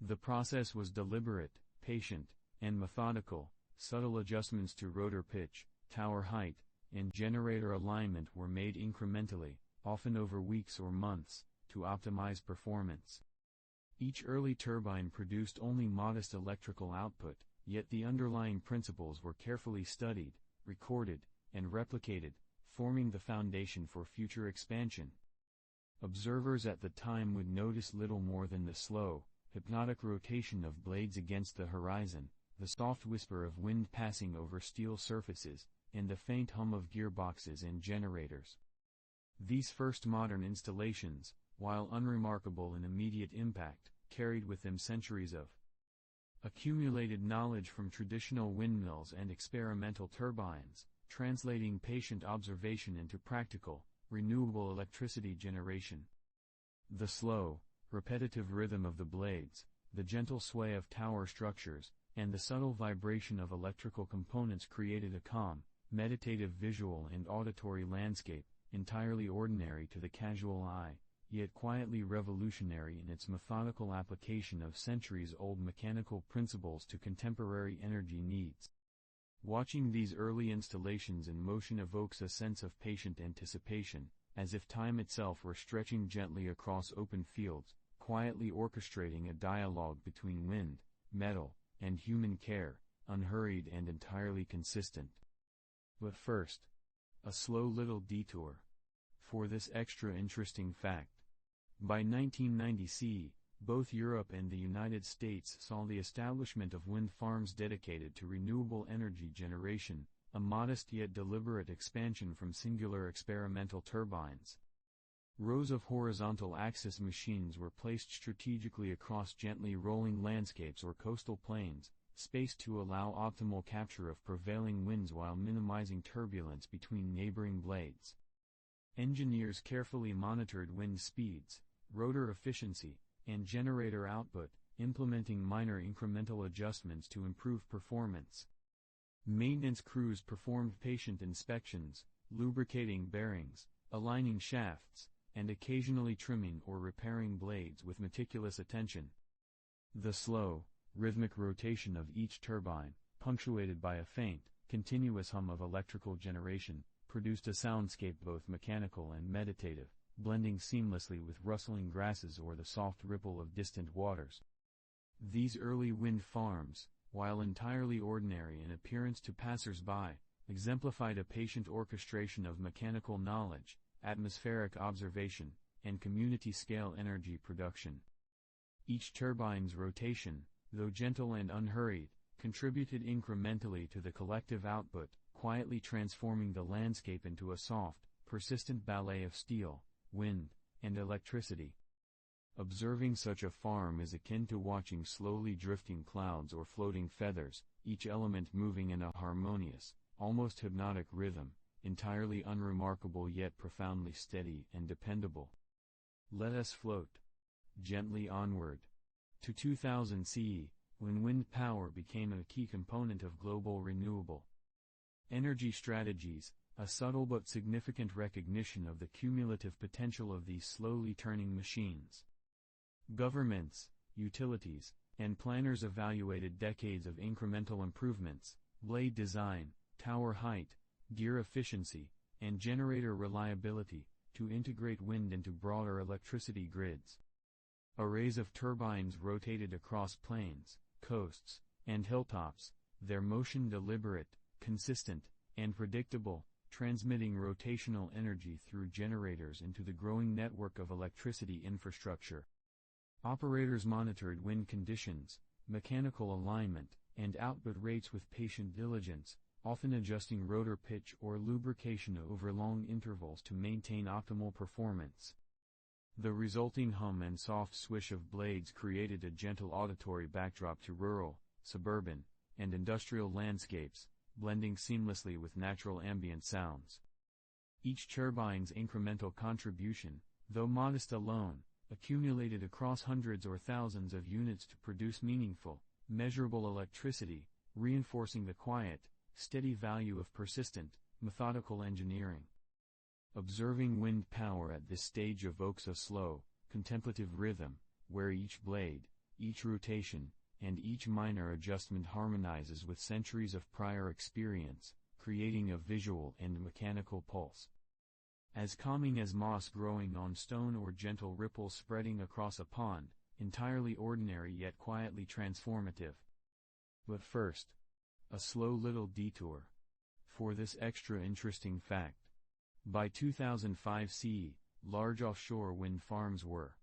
The process was deliberate, patient, and methodical. Subtle adjustments to rotor pitch, tower height, and generator alignment were made incrementally, often over weeks or months, to optimize performance. Each early turbine produced only modest electrical output, yet the underlying principles were carefully studied, recorded, and replicated, forming the foundation for future expansion. Observers at the time would notice little more than the slow, hypnotic rotation of blades against the horizon, the soft whisper of wind passing over steel surfaces, and the faint hum of gearboxes and generators. These first modern installations, while unremarkable in immediate impact, carried with them centuries of accumulated knowledge from traditional windmills and experimental turbines, translating patient observation into practical, renewable electricity generation. The slow, repetitive rhythm of the blades, the gentle sway of tower structures, and the subtle vibration of electrical components created a calm, meditative visual and auditory landscape, entirely ordinary to the casual eye, yet quietly revolutionary in its methodical application of centuries-old mechanical principles to contemporary energy needs. Watching these early installations in motion evokes a sense of patient anticipation, as if time itself were stretching gently across open fields, quietly orchestrating a dialogue between wind, metal, and human care, unhurried and entirely consistent. But first, a slow little detour. For this extra interesting fact. By 1990 CE, both Europe and the United States saw the establishment of wind farms dedicated to renewable energy generation, a modest yet deliberate expansion from singular experimental turbines. Rows of horizontal axis machines were placed strategically across gently rolling landscapes or coastal plains, spaced to allow optimal capture of prevailing winds while minimizing turbulence between neighboring blades. Engineers carefully monitored wind speeds, rotor efficiency, and generator output, implementing minor incremental adjustments to improve performance. Maintenance crews performed patient inspections, lubricating bearings, aligning shafts, and occasionally trimming or repairing blades with meticulous attention. The slow, rhythmic rotation of each turbine, punctuated by a faint, continuous hum of electrical generation, produced a soundscape both mechanical and meditative, blending seamlessly with rustling grasses or the soft ripple of distant waters. These early wind farms, while entirely ordinary in appearance to passers-by, exemplified a patient orchestration of mechanical knowledge, atmospheric observation, and community-scale energy production. Each turbine's rotation, though gentle and unhurried, contributed incrementally to the collective output, quietly transforming the landscape into a soft, persistent ballet of steel, wind, and electricity. Observing such a farm is akin to watching slowly drifting clouds or floating feathers, each element moving in a harmonious, almost hypnotic rhythm, entirely unremarkable yet profoundly steady and dependable. Let us float gently onward to 2000 CE, when wind power became a key component of global renewable energy strategies, a subtle but significant recognition of the cumulative potential of these slowly turning machines. Governments, utilities, and planners evaluated decades of incremental improvements, blade design, tower height, gear efficiency, and generator reliability, to integrate wind into broader electricity grids. Arrays of turbines rotated across plains, coasts, and hilltops, their motion deliberate, consistent, and predictable, transmitting rotational energy through generators into the growing network of electricity infrastructure. Operators monitored wind conditions, mechanical alignment, and output rates with patient diligence, often adjusting rotor pitch or lubrication over long intervals to maintain optimal performance. The resulting hum and soft swish of blades created a gentle auditory backdrop to rural, suburban, and industrial landscapes, blending seamlessly with natural ambient sounds. Each turbine's incremental contribution, though modest alone, accumulated across hundreds or thousands of units to produce meaningful, measurable electricity, reinforcing the quiet, steady value of persistent, methodical engineering. Observing wind power at this stage evokes a slow, contemplative rhythm, where each blade, each rotation, and each minor adjustment harmonizes with centuries of prior experience, creating a visual and mechanical pulse. As calming as moss growing on stone or gentle ripples spreading across a pond, entirely ordinary yet quietly transformative. But first, a slow little detour for this extra interesting fact. By 2005 CE, large offshore wind farms were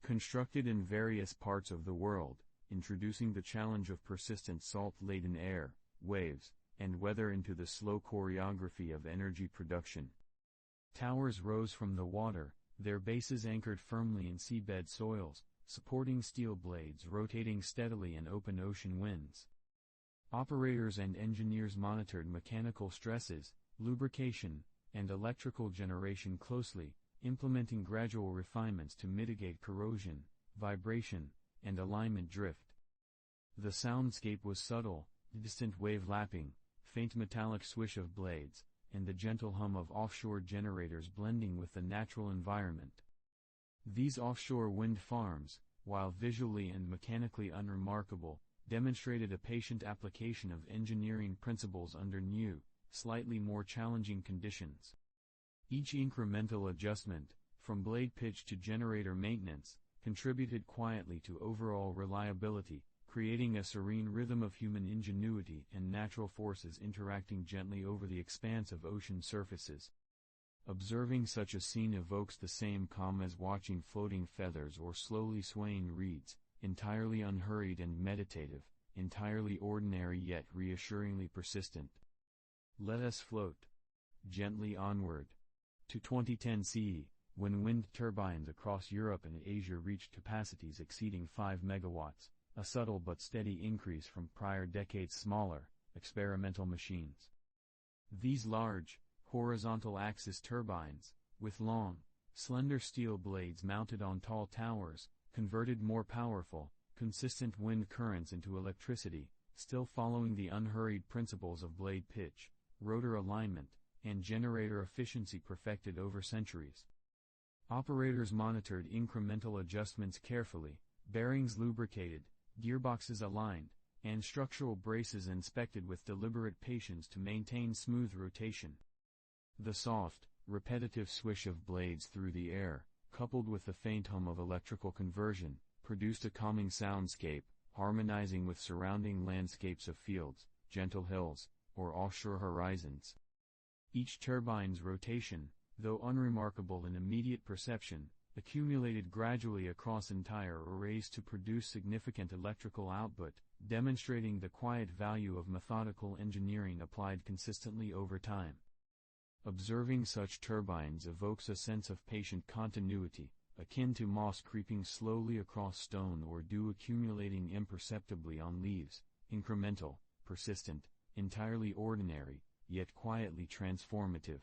constructed in various parts of the world, introducing the challenge of persistent salt-laden air, waves, and weather into the slow choreography of energy production. Towers rose from the water, their bases anchored firmly in seabed soils, supporting steel blades rotating steadily in open ocean winds. Operators and engineers monitored mechanical stresses, lubrication, and electrical generation closely, implementing gradual refinements to mitigate corrosion, vibration, and alignment drift. The soundscape was subtle, distant wave lapping, faint metallic swish of blades, and the gentle hum of offshore generators blending with the natural environment. These offshore wind farms, while visually and mechanically unremarkable, demonstrated a patient application of engineering principles under new, slightly more challenging conditions. Each incremental adjustment, from blade pitch to generator maintenance, contributed quietly to overall reliability, creating a serene rhythm of human ingenuity and natural forces interacting gently over the expanse of ocean surfaces. Observing such a scene evokes the same calm as watching floating feathers or slowly swaying reeds, entirely unhurried and meditative, entirely ordinary yet reassuringly persistent. Let us float gently onward to 2010 CE, when wind turbines across Europe and Asia reached capacities exceeding 5 megawatts, a subtle but steady increase from prior decades' smaller, experimental machines. These large, horizontal axis turbines, with long, slender steel blades mounted on tall towers, converted more powerful, consistent wind currents into electricity, still following the unhurried principles of blade pitch, rotor alignment, and generator efficiency perfected over centuries. Operators monitored incremental adjustments carefully, bearings lubricated, gearboxes aligned, and structural braces inspected with deliberate patience to maintain smooth rotation. The soft, repetitive swish of blades through the air, coupled with the faint hum of electrical conversion, produced a calming soundscape, harmonizing with surrounding landscapes of fields, gentle hills, or offshore horizons. Each turbine's rotation, though unremarkable in immediate perception, accumulated gradually across entire arrays to produce significant electrical output, demonstrating the quiet value of methodical engineering applied consistently over time. Observing such turbines evokes a sense of patient continuity, akin to moss creeping slowly across stone or dew accumulating imperceptibly on leaves, incremental, persistent, entirely ordinary, yet quietly transformative.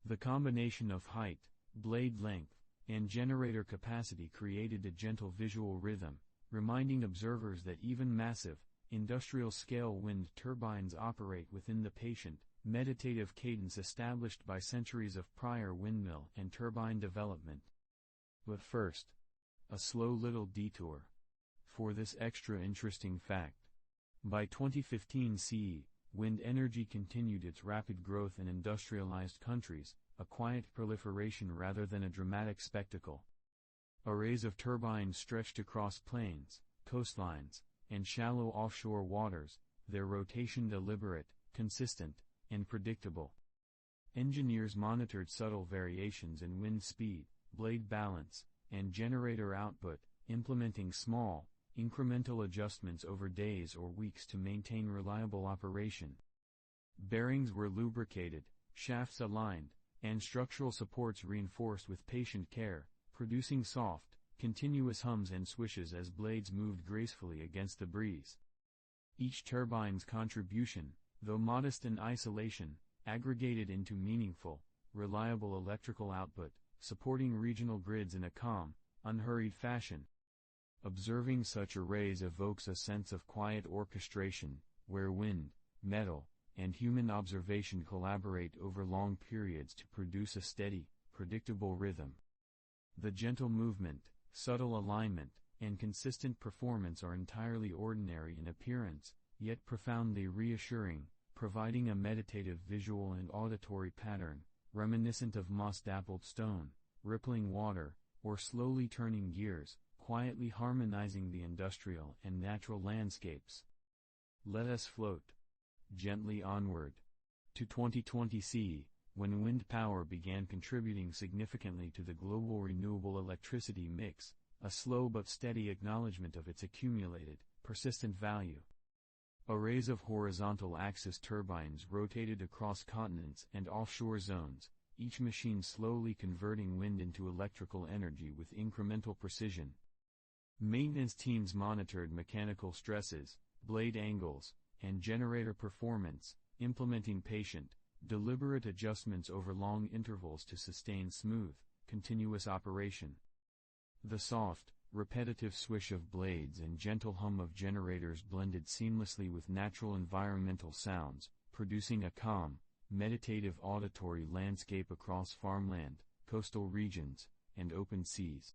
The combination of height, blade length, and generator capacity created a gentle visual rhythm, reminding observers that even massive, industrial-scale wind turbines operate within the patient, meditative cadence established by centuries of prior windmill and turbine development. But first, a slow little detour. For this extra interesting fact. By 2015 CE, wind energy continued its rapid growth in industrialized countries, a quiet proliferation rather than a dramatic spectacle. Arrays of turbines stretched across plains, coastlines, and shallow offshore waters, their rotation deliberate, consistent, and predictable. Engineers monitored subtle variations in wind speed, blade balance, and generator output, implementing small, incremental adjustments over days or weeks to maintain reliable operation. Bearings were lubricated, shafts aligned, and structural supports reinforced with patient care, producing soft, continuous hums and swishes as blades moved gracefully against the breeze. Each turbine's contribution, though modest in isolation, aggregated into meaningful, reliable electrical output, supporting regional grids in a calm, unhurried fashion. Observing such arrays evokes a sense of quiet orchestration, where wind, metal, and human observation collaborate over long periods to produce a steady, predictable rhythm. The gentle movement, subtle alignment, and consistent performance are entirely ordinary in appearance, yet profoundly reassuring, providing a meditative visual and auditory pattern, reminiscent of moss-dappled stone, rippling water, or slowly turning gears, quietly harmonizing the industrial and natural landscapes. Let us float gently onward to 2020 CE, when wind power began contributing significantly to the global renewable electricity mix, a slow but steady acknowledgement of its accumulated, persistent value. Arrays of horizontal axis turbines rotated across continents and offshore zones, each machine slowly converting wind into electrical energy with incremental precision. Maintenance teams monitored mechanical stresses, blade angles, and generator performance, implementing patient, deliberate adjustments over long intervals to sustain smooth, continuous operation. The soft, repetitive swish of blades and gentle hum of generators blended seamlessly with natural environmental sounds, producing a calm, meditative auditory landscape across farmland, coastal regions, and open seas.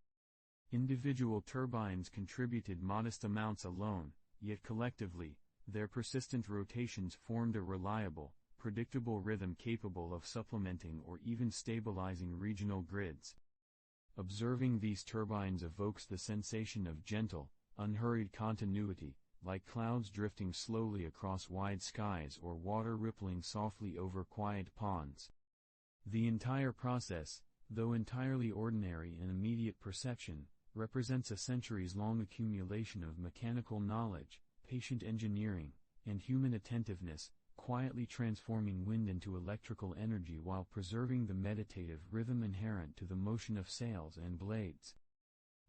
Individual turbines contributed modest amounts alone, yet collectively, their persistent rotations formed a reliable, predictable rhythm capable of supplementing or even stabilizing regional grids. Observing these turbines evokes the sensation of gentle, unhurried continuity, like clouds drifting slowly across wide skies or water rippling softly over quiet ponds. The entire process, though entirely ordinary in immediate perception, represents a centuries-long accumulation of mechanical knowledge, patient engineering, and human attentiveness, quietly transforming wind into electrical energy while preserving the meditative rhythm inherent to the motion of sails and blades.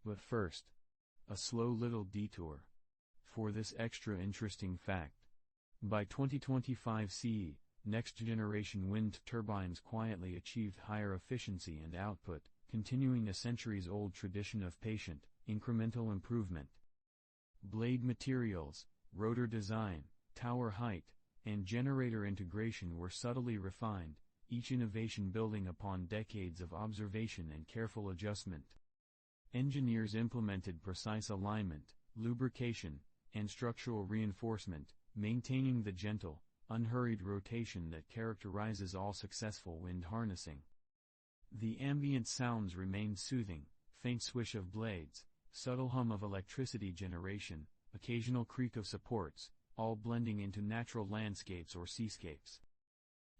But first, a slow little detour. For this extra interesting fact. By 2025 CE, next-generation wind turbines quietly achieved higher efficiency and output, continuing a centuries-old tradition of patient, incremental improvement. Blade materials, rotor design, tower height, and generator integration were subtly refined, each innovation building upon decades of observation and careful adjustment. Engineers implemented precise alignment, lubrication, and structural reinforcement, maintaining the gentle, unhurried rotation that characterizes all successful wind harnessing. The ambient sounds remained soothing, faint swish of blades, subtle hum of electricity generation, occasional creak of supports, all blending into natural landscapes or seascapes.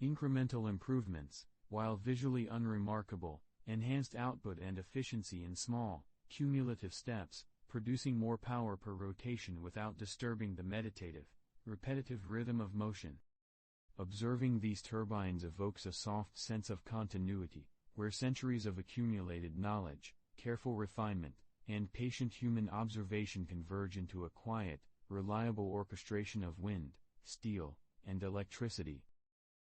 Incremental improvements, while visually unremarkable, enhanced output and efficiency in small, cumulative steps, producing more power per rotation without disturbing the meditative, repetitive rhythm of motion. Observing these turbines evokes a soft sense of continuity, where centuries of accumulated knowledge, careful refinement, and patient human observation converge into a quiet, reliable orchestration of wind, steel, and electricity.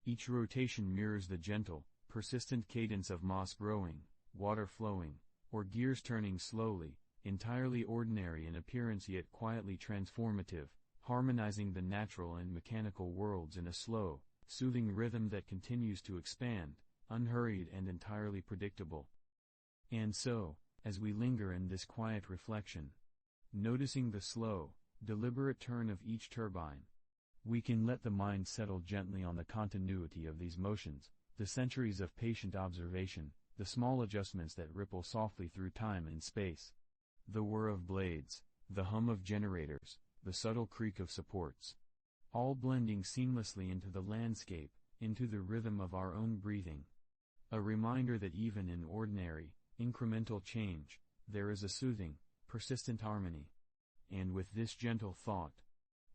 Each rotation mirrors the gentle, persistent cadence of moss growing, water flowing, or gears turning slowly, entirely ordinary in appearance yet quietly transformative, harmonizing the natural and mechanical worlds in a slow, soothing rhythm that continues to expand, unhurried and entirely predictable. And so, as we linger in this quiet reflection, noticing the slow, deliberate turn of each turbine, we can let the mind settle gently on the continuity of these motions, the centuries of patient observation, the small adjustments that ripple softly through time and space. The whir of blades, the hum of generators, the subtle creak of supports, all blending seamlessly into the landscape, into the rhythm of our own breathing. A reminder that even in ordinary, incremental change, there is a soothing, persistent harmony. And with this gentle thought,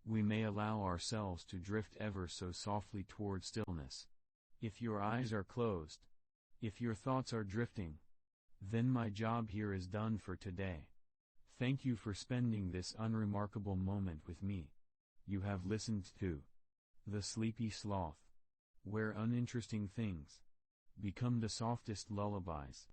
we may allow ourselves to drift ever so softly toward stillness. If your eyes are closed, if your thoughts are drifting, then my job here is done for today. Thank you for spending this unremarkable moment with me. You have listened to The Sleepy Sloth, where uninteresting things become the softest lullabies.